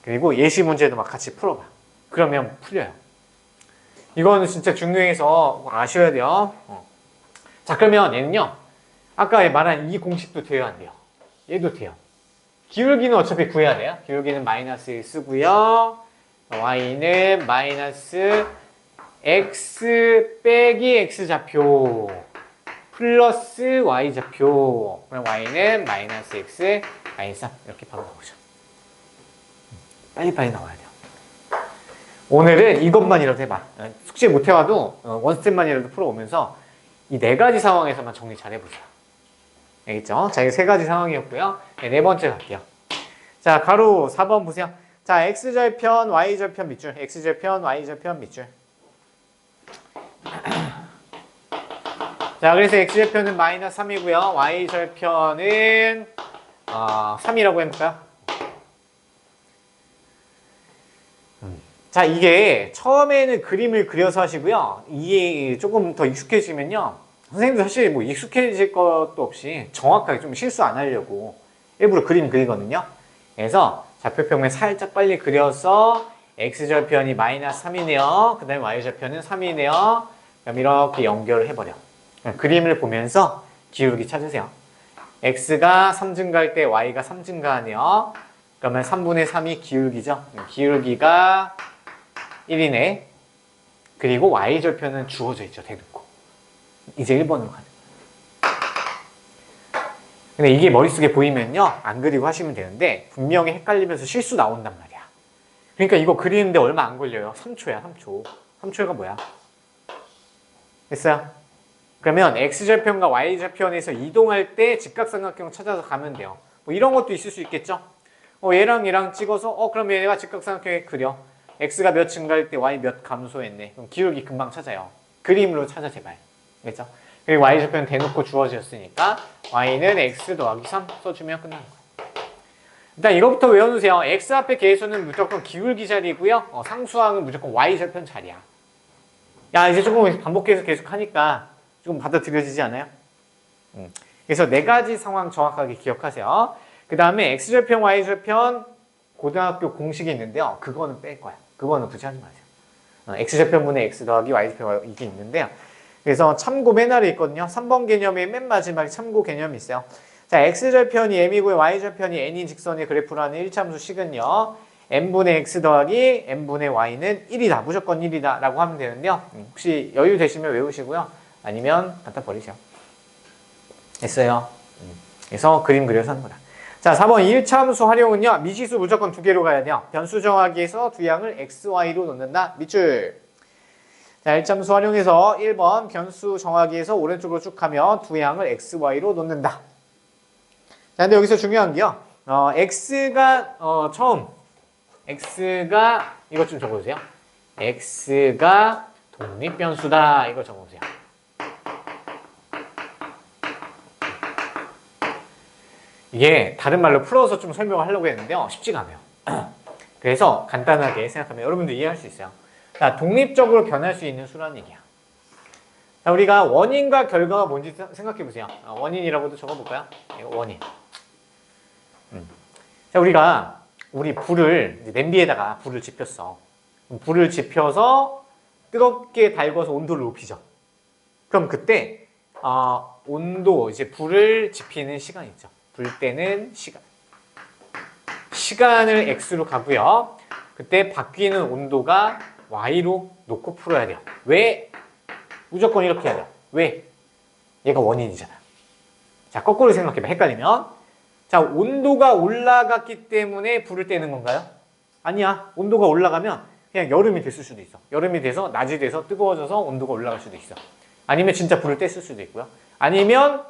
그리고 예시 문제도 막 같이 풀어봐. 그러면 풀려요. 이거는 진짜 중요해서 아셔야 돼요. 자, 그러면 얘는요, 아까 말한 이 공식도 돼야 안 돼요. 얘도 돼요. 기울기는 어차피 구해야 돼요. 기울기는 마이너스 1 쓰고요. y는 마이너스 x 빼기 x좌표 플러스 y좌표. 그럼 y는 마이너스 x 마이너스 3 이렇게 바로 나오죠. 빨리빨리 나와야 돼요. 오늘은 이것만이라도 해봐. 숙제 못 해와도 원스텝만이라도 풀어오면서 이 4가지 상황에서만 정리 잘 해보세요. 알겠죠? 자, 이게 3가지 상황이었고요. 네 번째 갈게요. 자, 가로 4번 보세요. 자, x절편, y절편 밑줄. x절편, y절편 밑줄. 자, 그래서 x절편은 마이너스 3이고요. y절편은 3이라고 해볼까요? 자, 이게 처음에는 그림을 그려서 하시고요. 이게 조금 더 익숙해지면요. 선생님도 사실 뭐 익숙해질 것도 없이 정확하게 좀 실수 안 하려고 일부러 그림 그리거든요. 그래서 좌표평면 살짝 빨리 그려서 x절편이 마이너스 3이네요. 그 다음에 y절편은 3이네요. 그럼 이렇게 연결을 해버려. 그림을 보면서 기울기 찾으세요. x가 3 증가할 때 y가 3 증가하네요. 그러면 3분의 3이 기울기죠. 기울기가 1이네. 그리고 y절편은 주어져 있죠. 대놓고. 이제 1번으로 가는 거예요. 근데 이게 머릿속에 보이면요. 안 그리고 하시면 되는데 분명히 헷갈리면서 실수 나온단 말이야. 그러니까 이거 그리는데 얼마 안 걸려요. 3초야. 3초. 3초가 뭐야? 됐어요? 그러면 x절편과 y절편에서 이동할 때 직각삼각형 찾아서 가면 돼요. 뭐 이런 것도 있을 수 있겠죠? 얘랑 얘랑 찍어서 그럼 얘가 직각삼각형에 그려. x가 몇 증가할 때 y 몇 감소했네. 그럼 기울기 금방 찾아요. 그림으로 찾아 제발. 알겠죠? 그리고 y절편 대놓고 주어졌으니까 y는 x 더하기 3 써주면 끝나는 거예요. 일단 이거부터 외워놓으세요. x 앞에 계수는 무조건 기울기 자리고요. 상수항은 무조건 y절편 자리야. 야, 이제 조금 반복해서 계속 하니까 조금 받아들여지지 않아요? 그래서 4가지 상황 정확하게 기억하세요. 그 다음에 x절편, y절편 고등학교 공식이 있는데요. 그거는 뺄 거야. 그거는 굳이 하지 마세요. x절편분의 x 더하기 y절편 이게 있는데요. 그래서 참고 맨 아래 있거든요. 3번 개념의 맨 마지막에 참고 개념이 있어요. 자, x절편이 m이고 y절편이 n인 직선의 그래프라는 1차함수 식은요. n분의 x 더하기 n분의 y는 1이다. 무조건 1이다. 라고 하면 되는데요. 혹시 여유 되시면 외우시고요. 아니면 갖다 버리세요. 됐어요. 그래서 그림 그려서 하는 거다. 자, 4번 1차함수 활용은요. 미지수 무조건 2개로 가야 돼요. 변수 정하기에서 두 양을 x, y로 놓는다. 밑줄. 자, 1차함수 활용해서 1번 변수 정하기에서 오른쪽으로 쭉 가면 두 양을 x, y로 놓는다. 자, 근데 여기서 중요한 게요. x가 처음 x가 이것 좀 적어주세요. x가 독립변수다. 이거 적어주세요. 이게 다른 말로 풀어서 좀 설명을 하려고 했는데요. 쉽지가 않아요. 그래서 간단하게 생각하면 여러분도 이해할 수 있어요. 자, 독립적으로 변할 수 있는 수라는 얘기야. 자, 우리가 원인과 결과가 뭔지 생각해 보세요. 원인이라고도 적어볼까요? 이거 원인. 자, 우리 불을 냄비에다가 불을 지폈어. 불을 지펴서 뜨겁게 달궈서 온도를 높이죠. 그럼 그때 온도 이제 불을 지피는 시간 있죠. 불 때는 시간을 x로 가고요. 그때 바뀌는 온도가 y로 놓고 풀어야 돼요. 왜? 무조건 이렇게 해야 돼요. 왜? 얘가 원인이잖아. 자, 거꾸로 생각해봐. 헷갈리면. 자, 온도가 올라갔기 때문에 불을 떼는 건가요? 아니야. 온도가 올라가면 그냥 여름이 됐을 수도 있어. 여름이 돼서 낮이 돼서 뜨거워져서 온도가 올라갈 수도 있어. 아니면 진짜 불을 뗐을 수도 있고요. 아니면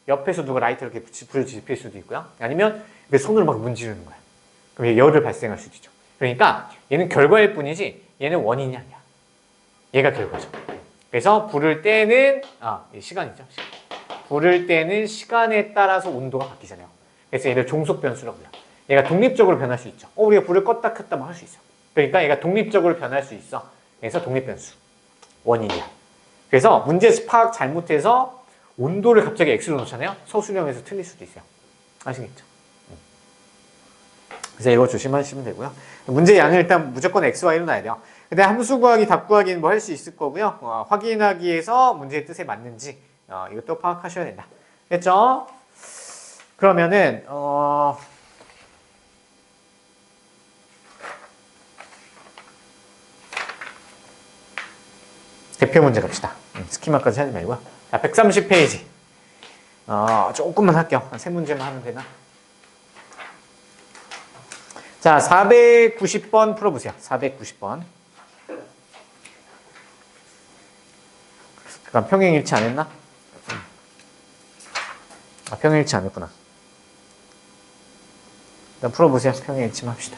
옆에서 누가 라이터를 이렇게 불을 지필 수도 있고요. 아니면 내 손으로 막 문지르는 거야. 그럼 열을 발생할 수도 있죠. 그러니까 얘는 결과일 뿐이지 얘는 원인이 아니야. 얘가 결과죠. 그래서 부를 때는 시간이죠. 부를 때는 시간에 따라서 온도가 바뀌잖아요. 그래서 얘를 종속 변수라고 불러요. 얘가 독립적으로 변할 수 있죠. 우리가 불을 껐다 켰다 뭐 할 수 있어. 그러니까 얘가 독립적으로 변할 수 있어. 그래서 독립변수. 원인이야. 그래서 문제 파악 잘못해서 온도를 갑자기 X로 놓잖아요. 서술형에서 틀릴 수도 있어요. 아시겠죠? 그래서 이거 조심하시면 되고요. 문제 양을 일단 무조건 X, Y로 놔야 돼요. 근데 함수 구하기, 답 구하기는 뭐 할 수 있을 거고요. 확인하기 위해서 문제의 뜻에 맞는지 이것도 파악하셔야 된다. 됐죠? 그러면은 대표 문제 갑시다. 스키마까지 하지 말고요. 자, 130페이지. 조금만 할게요. 한 3문제만 하면 되나? 자, 490번 풀어보세요. 490번. 잠깐 평행일치 안 했나? 평행일치 안 했구나. 일단 풀어보세요. 평행일치만 합시다.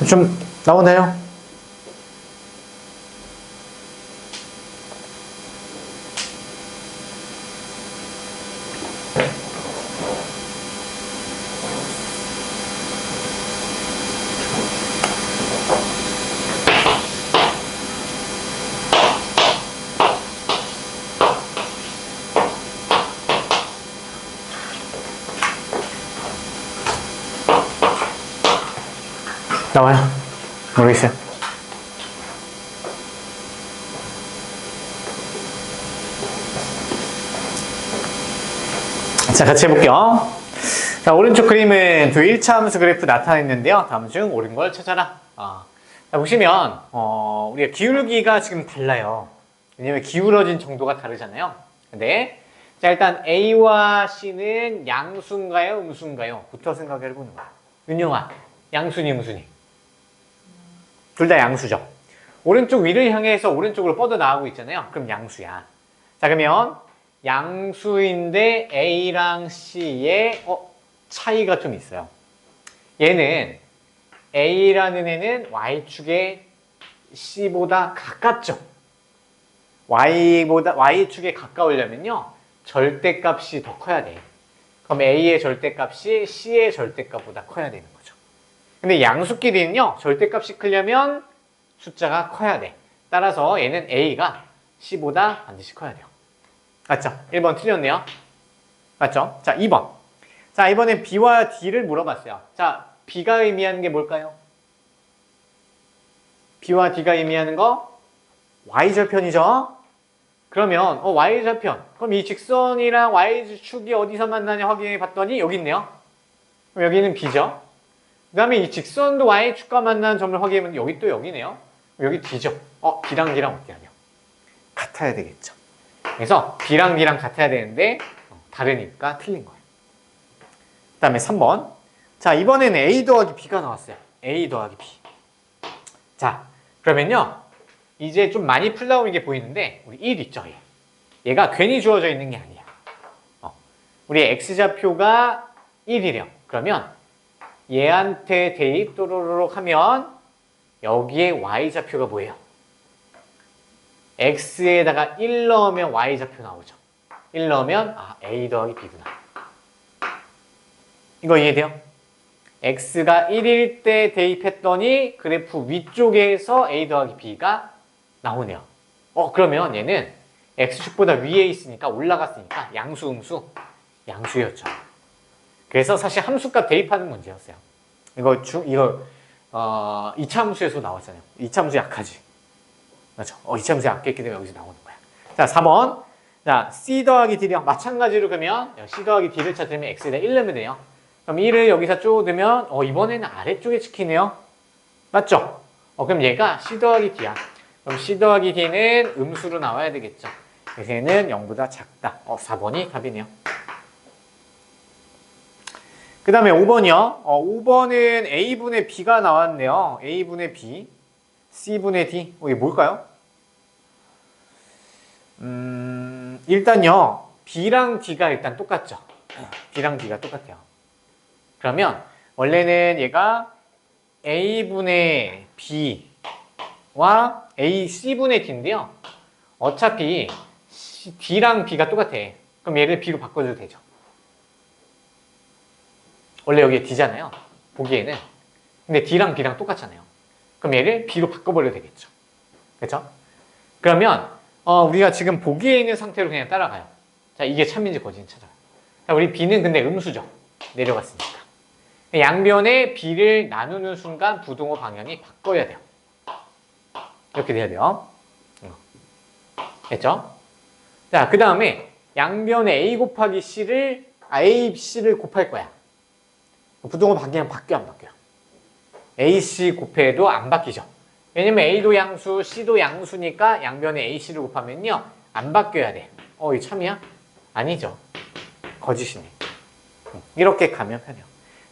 좀 나오나요? 나와요? 모르겠어요. 자, 같이 해볼게요. 자, 오른쪽 그림은 두 1차 함수 그래프 나타냈는데요. 다음 중 옳은 걸 찾아라. 자, 보시면 우리가 기울기가 지금 달라요. 왜냐면 기울어진 정도가 다르잖아요. 근데 자, 일단 A와 C는 양수인가요? 음수인가요? 부터 생각을 해보는 거야. 은영아, 양수니 음수니? 둘 다 양수죠. 오른쪽 위를 향해서 오른쪽으로 뻗어 나가고 있잖아요. 그럼 양수야. 자, 그러면 양수인데 A랑 C의 차이가 좀 있어요. 얘는 A라는 애는 Y축에 C보다 가깝죠. Y축에 가까우려면요, 절대값이 더 커야 돼. 그럼 A의 절대값이 C의 절대값보다 커야 되는 거죠. 근데 양수끼리는요, 절대값이 크려면 숫자가 커야 돼. 따라서 얘는 A가 C보다 반드시 커야 돼요. 맞죠? 1번 틀렸네요. 맞죠? 자, 2번. 자, 이번엔 B와 D를 물어봤어요. 자, B가 의미하는 게 뭘까요? B와 D가 의미하는 거 Y절편이죠? 그러면 Y절편. 그럼 이 직선이랑 Y축이 어디서 만나냐 확인해 봤더니 여기 있네요. 그럼 여기는 B죠? 그 다음에 이 직선도 Y축과 만나는 점을 확인해보면 여기 또 여기네요. 여기 D죠? B랑 D랑 어떻게 하냐? 같아야 되겠죠. 그래서 B랑 D랑 같아야 되는데 다르니까 틀린 거예요. 그 다음에 3번. 자, 이번에는 A 더하기 B가 나왔어요. A 더하기 B. 자, 그러면요. 이제 좀 많이 풀다 보면 이게 보이는데 우리 1 있죠, 얘. 얘가 괜히 주어져 있는 게 아니야. 우리 X좌표가 1이래요. 그러면 얘한테 대입 또로록 하면 여기에 Y좌표가 뭐예요? X에다가 1 넣으면 Y좌표 나오죠. 1 넣으면 A 더하기 B구나. 이거 이해돼요? X가 1일 때 대입했더니 그래프 위쪽에서 A 더하기 B가 나오네요. 그러면 얘는 X축보다 위에 있으니까 올라갔으니까 양수, 음수, 양수였죠. 그래서 사실 함수값 대입하는 문제였어요. 이거 2차함수에서 나왔잖아요. 2차함수 약하지. 맞죠? 2차함수 약했기 때문에 여기서 나오는 거야. 자, 4번. 자, C 더하기 D랑 마찬가지로 그러면 C 더하기 D를 찾으면 X에다 1 넣으면 돼요. 그럼 1을 여기서 쭉 넣으면 이번에는 아래쪽에 찍히네요. 맞죠? 그럼 얘가 C 더하기 D야. 그럼 C 더하기 D는 음수로 나와야 되겠죠. 그래서 얘는 0보다 작다. 4번이 답이네요. 그 다음에 5번이요. 5번은 A분의 B가 나왔네요. A분의 B, C분의 D. 이게 뭘까요? 일단요. B랑 D가 일단 똑같죠. B랑 D가 똑같아요. 그러면 원래는 얘가 A분의 B와 C분의 D인데요. 어차피 D랑 B가 똑같아. 그럼 얘를 B로 바꿔줘도 되죠. 원래 여기에 D잖아요. 보기에는. 근데 D랑 B랑 똑같잖아요. 그럼 얘를 B로 바꿔버려도 되겠죠. 그렇죠? 그러면 우리가 지금 보기에 있는 상태로 그냥 따라가요. 자, 이게 참인지 거짓인지 찾아요. 자, 우리 B는 근데 음수죠. 내려갔으니까. 양변에 B를 나누는 순간 부동호 방향이 바꿔야 돼요. 이렇게 돼야 돼요. 됐죠? 자, 그 다음에 양변에 A 곱하기 C를 C를 곱할 거야. 부동호 방향 바뀌어 안 바뀌어요? AC 곱해도 안 바뀌죠. 왜냐면 A도 양수, C도 양수니까 양변에 AC를 곱하면요 안 바뀌어야 돼. 이 참이야? 아니죠. 거짓이네. 이렇게 가면 편해요.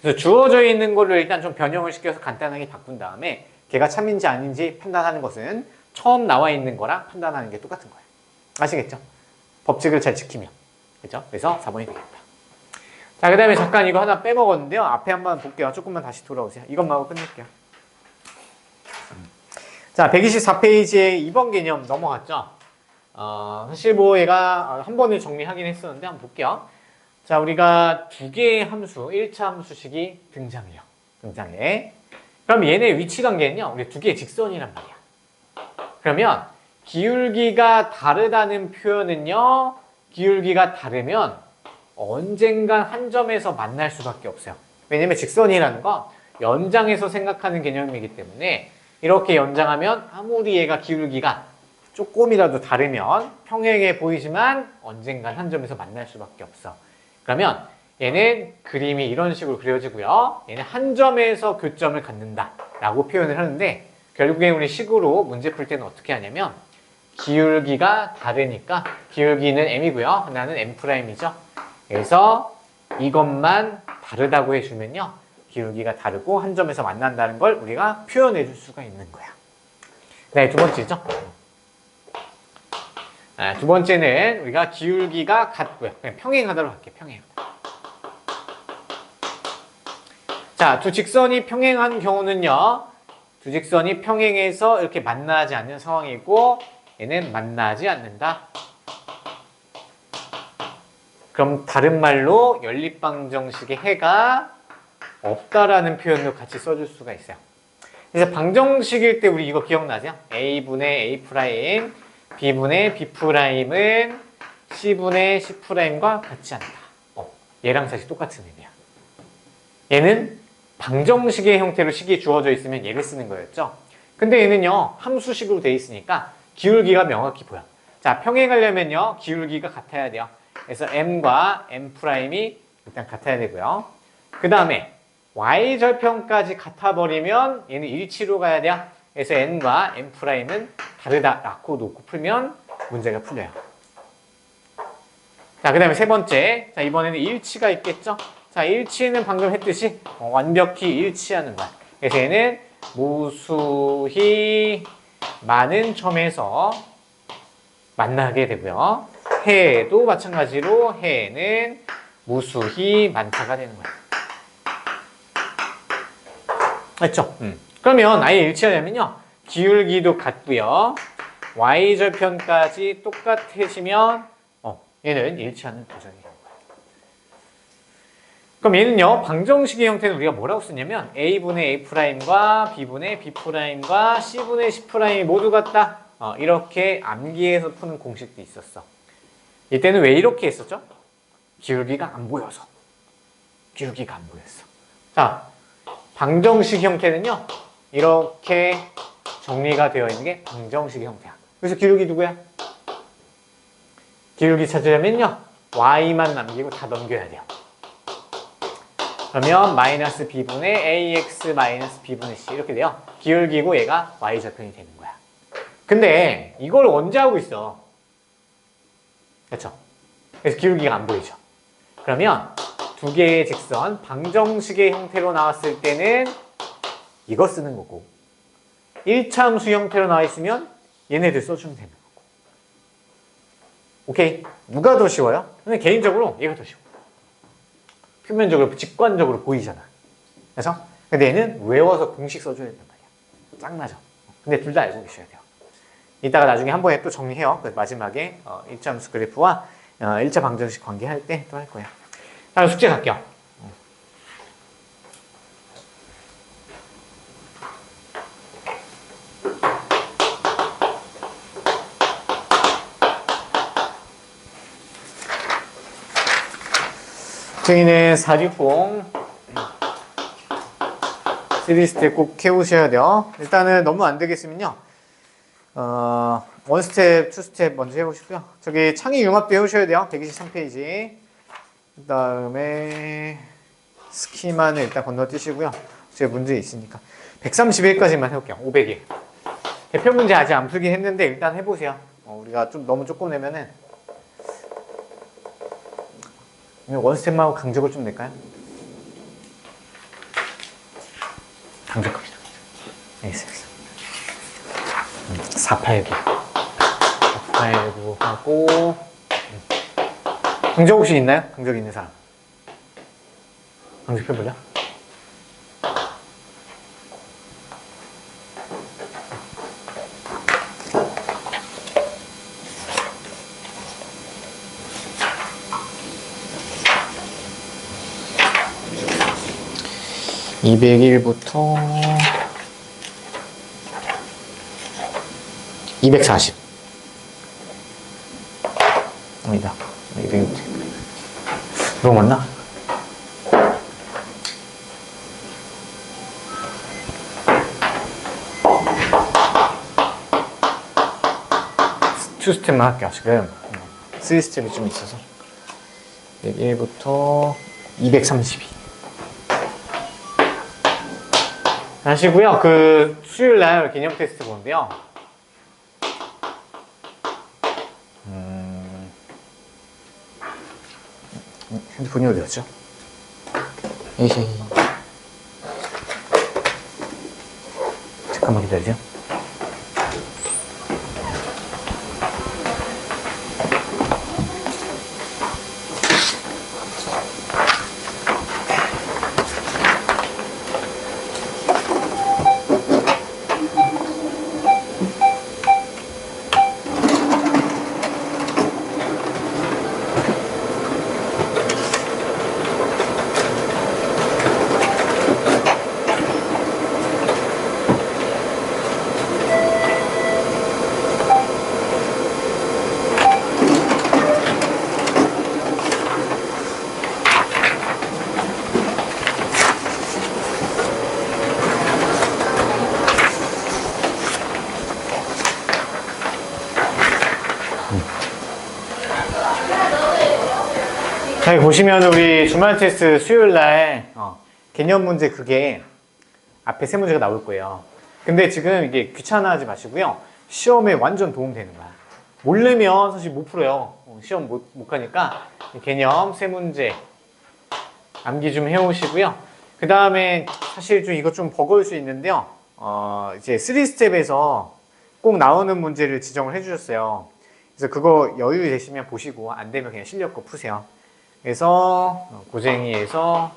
그래서 주어져 있는 거를 일단 좀 변형을 시켜서 간단하게 바꾼 다음에 걔가 참인지 아닌지 판단하는 것은 처음 나와 있는 거랑 판단하는 게 똑같은 거예요. 아시겠죠? 법칙을 잘 지키면. 그렇죠? 그래서 4번이 되겠다. 자, 그 다음에 잠깐 이거 하나 빼먹었는데요. 앞에 한번 볼게요. 조금만 다시 돌아오세요. 이것만 하고 끝낼게요. 자, 124페이지에 2번 개념 넘어갔죠? 사실 뭐 얘가 한 번을 정리하긴 했었는데 한번 볼게요. 자, 우리가 두 개의 함수, 1차 함수식이 등장해요. 등장해. 그럼 얘네 위치 관계는요, 우리 두 개의 직선이란 말이야. 그러면 기울기가 다르다는 표현은요, 기울기가 다르면 언젠간 한 점에서 만날 수밖에 없어요. 왜냐면 직선이라는 건 연장해서 생각하는 개념이기 때문에 이렇게 연장하면 아무리 얘가 기울기가 조금이라도 다르면 평행해 보이지만 언젠간 한 점에서 만날 수밖에 없어. 그러면 얘는 그림이 이런 식으로 그려지고요. 얘는 한 점에서 교점을 갖는다 라고 표현을 하는데 결국에 우리 식으로 문제 풀 때는 어떻게 하냐면 기울기가 다르니까 기울기는 m이고요. 하나는 m'이죠. 그래서 이것만 다르다고 해주면요. 기울기가 다르고 한 점에서 만난다는 걸 우리가 표현해 줄 수가 있는 거야. 네, 두 번째죠. 두 번째는 우리가 기울기가 같고요. 그냥 평행하도록 할게요. 평행하다. 자, 두 직선이 평행한 경우는요. 두 직선이 평행해서 이렇게 만나지 않는 상황이고 얘는 만나지 않는다. 그럼 다른 말로 연립방정식의 해가 없다라는 표현도 같이 써줄 수가 있어요. 그래서 방정식일 때 우리 이거 기억나죠? A분의 A', B분의 B'은 C분의 C'과 같지 않다. 얘랑 사실 똑같은 의미야. 얘는 방정식의 형태로 식이 주어져 있으면 얘를 쓰는 거였죠. 근데 얘는요, 함수식으로 돼 있으니까 기울기가 명확히 보여. 자, 평행하려면요, 기울기가 같아야 돼요. 그래서 M과 M'이 일단 같아야 되고요. 그 다음에 Y절편까지 같아버리면 얘는 일치로 가야 돼요. 그래서 N과 M'은 다르다라고 놓고 풀면 문제가 풀려요. 자, 그 다음에 세 번째. 자, 이번에는 일치가 있겠죠? 자, 일치는 방금 했듯이 완벽히 일치하는 거야. 그래서 얘는 무수히 많은 점에서 만나게 되고요. 해도 마찬가지로 해는 무수히 많다가 되는 거예요. 맞죠? 그러면 아예 일치하려면요. 기울기도 같고요. y절편까지 똑같으시면 얘는 일치하는 도전이에요. 그럼 얘는요, 방정식의 형태는 우리가 뭐라고 쓰냐면 a분의 a'과 b분의 b'과 c분의 c'이 모두 같다. 이렇게 암기해서 푸는 공식도 있었어. 이때는 왜 이렇게 했었죠? 기울기가 안 보여서. 기울기가 안 보였어. 자, 방정식 형태는요, 이렇게 정리가 되어 있는 게 방정식 형태야. 그래서 기울기 누구야? 기울기 찾으려면요, y만 남기고 다 넘겨야 돼요. 그러면 마이너스 b분의 ax 마이너스 b분의 c 이렇게 돼요. 기울기고 얘가 y절편이 되는 거야. 근데 이걸 언제 하고 있어? 그렇죠? 그래서 기울기가 안 보이죠. 그러면 두 개의 직선 방정식의 형태로 나왔을 때는 이거 쓰는 거고, 1차 함수 형태로 나와 있으면 얘네들 써주면 되는 거고. 오케이? 누가 더 쉬워요? 근데 개인적으로 얘가 더 쉬워. 표면적으로 직관적으로 보이잖아. 그래서 근데 얘는 외워서 공식 써줘야 된단 말이야. 짱나죠? 근데 둘 다 알고 계셔야 돼요. 이따가 나중에 한 번에 또 정리해요. 그래서 마지막에 1차 함수 그래프와 1차 방정식 관계할 때 또 할 거예요. 다음 숙제 갈게요. 저희는 460 3스텝 꼭 해오셔야 돼요. 일단은 너무 안 되겠으면요, 1스텝, 2스텝 먼저 해보시고요. 저기 창의 융합도 해오셔야 돼요. 123페이지. 그 다음에 스키마는 일단 건너뛰시고요. 제 문제 있으니까 131까지만 해볼게요. 500일. 대표 문제 아직 안 풀긴 했는데 일단 해보세요. 우리가 좀 너무 조금 내면은 원스텝만 하고 강적을 좀 낼까요? 강적 갑시다. 알겠어요. 489 489 하고 강적 혹시 있나요? 강적 있는 사람 강적 펴볼래? (201부터) 240 아니다 206 너무 맞나? 투 스텝만 할게요. 지금 3스텝이 좀 있어서 101부터 232 하시고요. 그 수요일날 개념 테스트 보는데요. 핸드폰이 어디 갔죠? 에이씨. 잠깐만 기다리세요. 자, 여기 보시면 우리 주말 테스트 수요일날 개념 문제 그게 앞에 세 문제가 나올 거예요. 근데 지금 이게 귀찮아하지 마시고요. 시험에 완전 도움되는 거야. 모르면 사실 못 풀어요. 시험 못 가니까 개념 세 문제 암기 좀 해오시고요. 그 다음에 사실 좀 이거 좀 버거울 수 있는데요. 이제 3스텝에서 꼭 나오는 문제를 지정을 해주셨어요. 그래서 그거 여유 되시면 보시고 안 되면 그냥 실력 거 푸세요. 그래서 고쟁이에서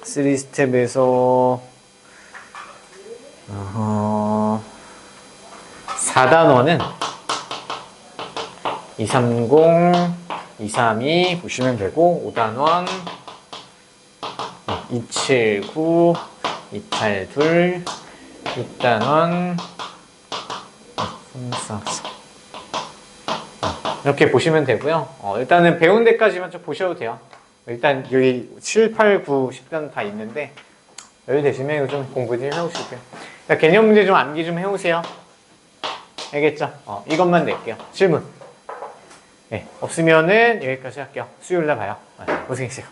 3스텝에서 4단원은 230, 232 보시면 되고 5단원 279, 282, 6단원 이렇게 보시면 되고요. 일단은 배운 데까지만 좀 보셔도 돼요. 일단 여기 7, 8, 9, 10단 다 있는데 여유 되시면 이거 좀 공부 좀 해오시고요. 개념 문제 좀 암기 좀 해오세요. 알겠죠? 이것만 낼게요. 질문. 네, 없으면은 여기까지 할게요. 수요일날 봐요. 고생했어요.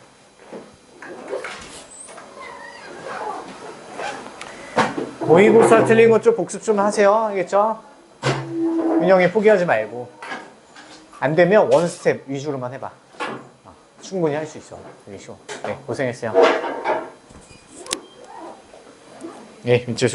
모의고사 틀린 것 좀 복습 좀 하세요. 알겠죠? 윤영이 포기하지 말고. 안 되면 원 스텝 위주로만 해봐. 충분히 할 수 있어. 되게 쉬워. 네, 고생했어요. 네, 민철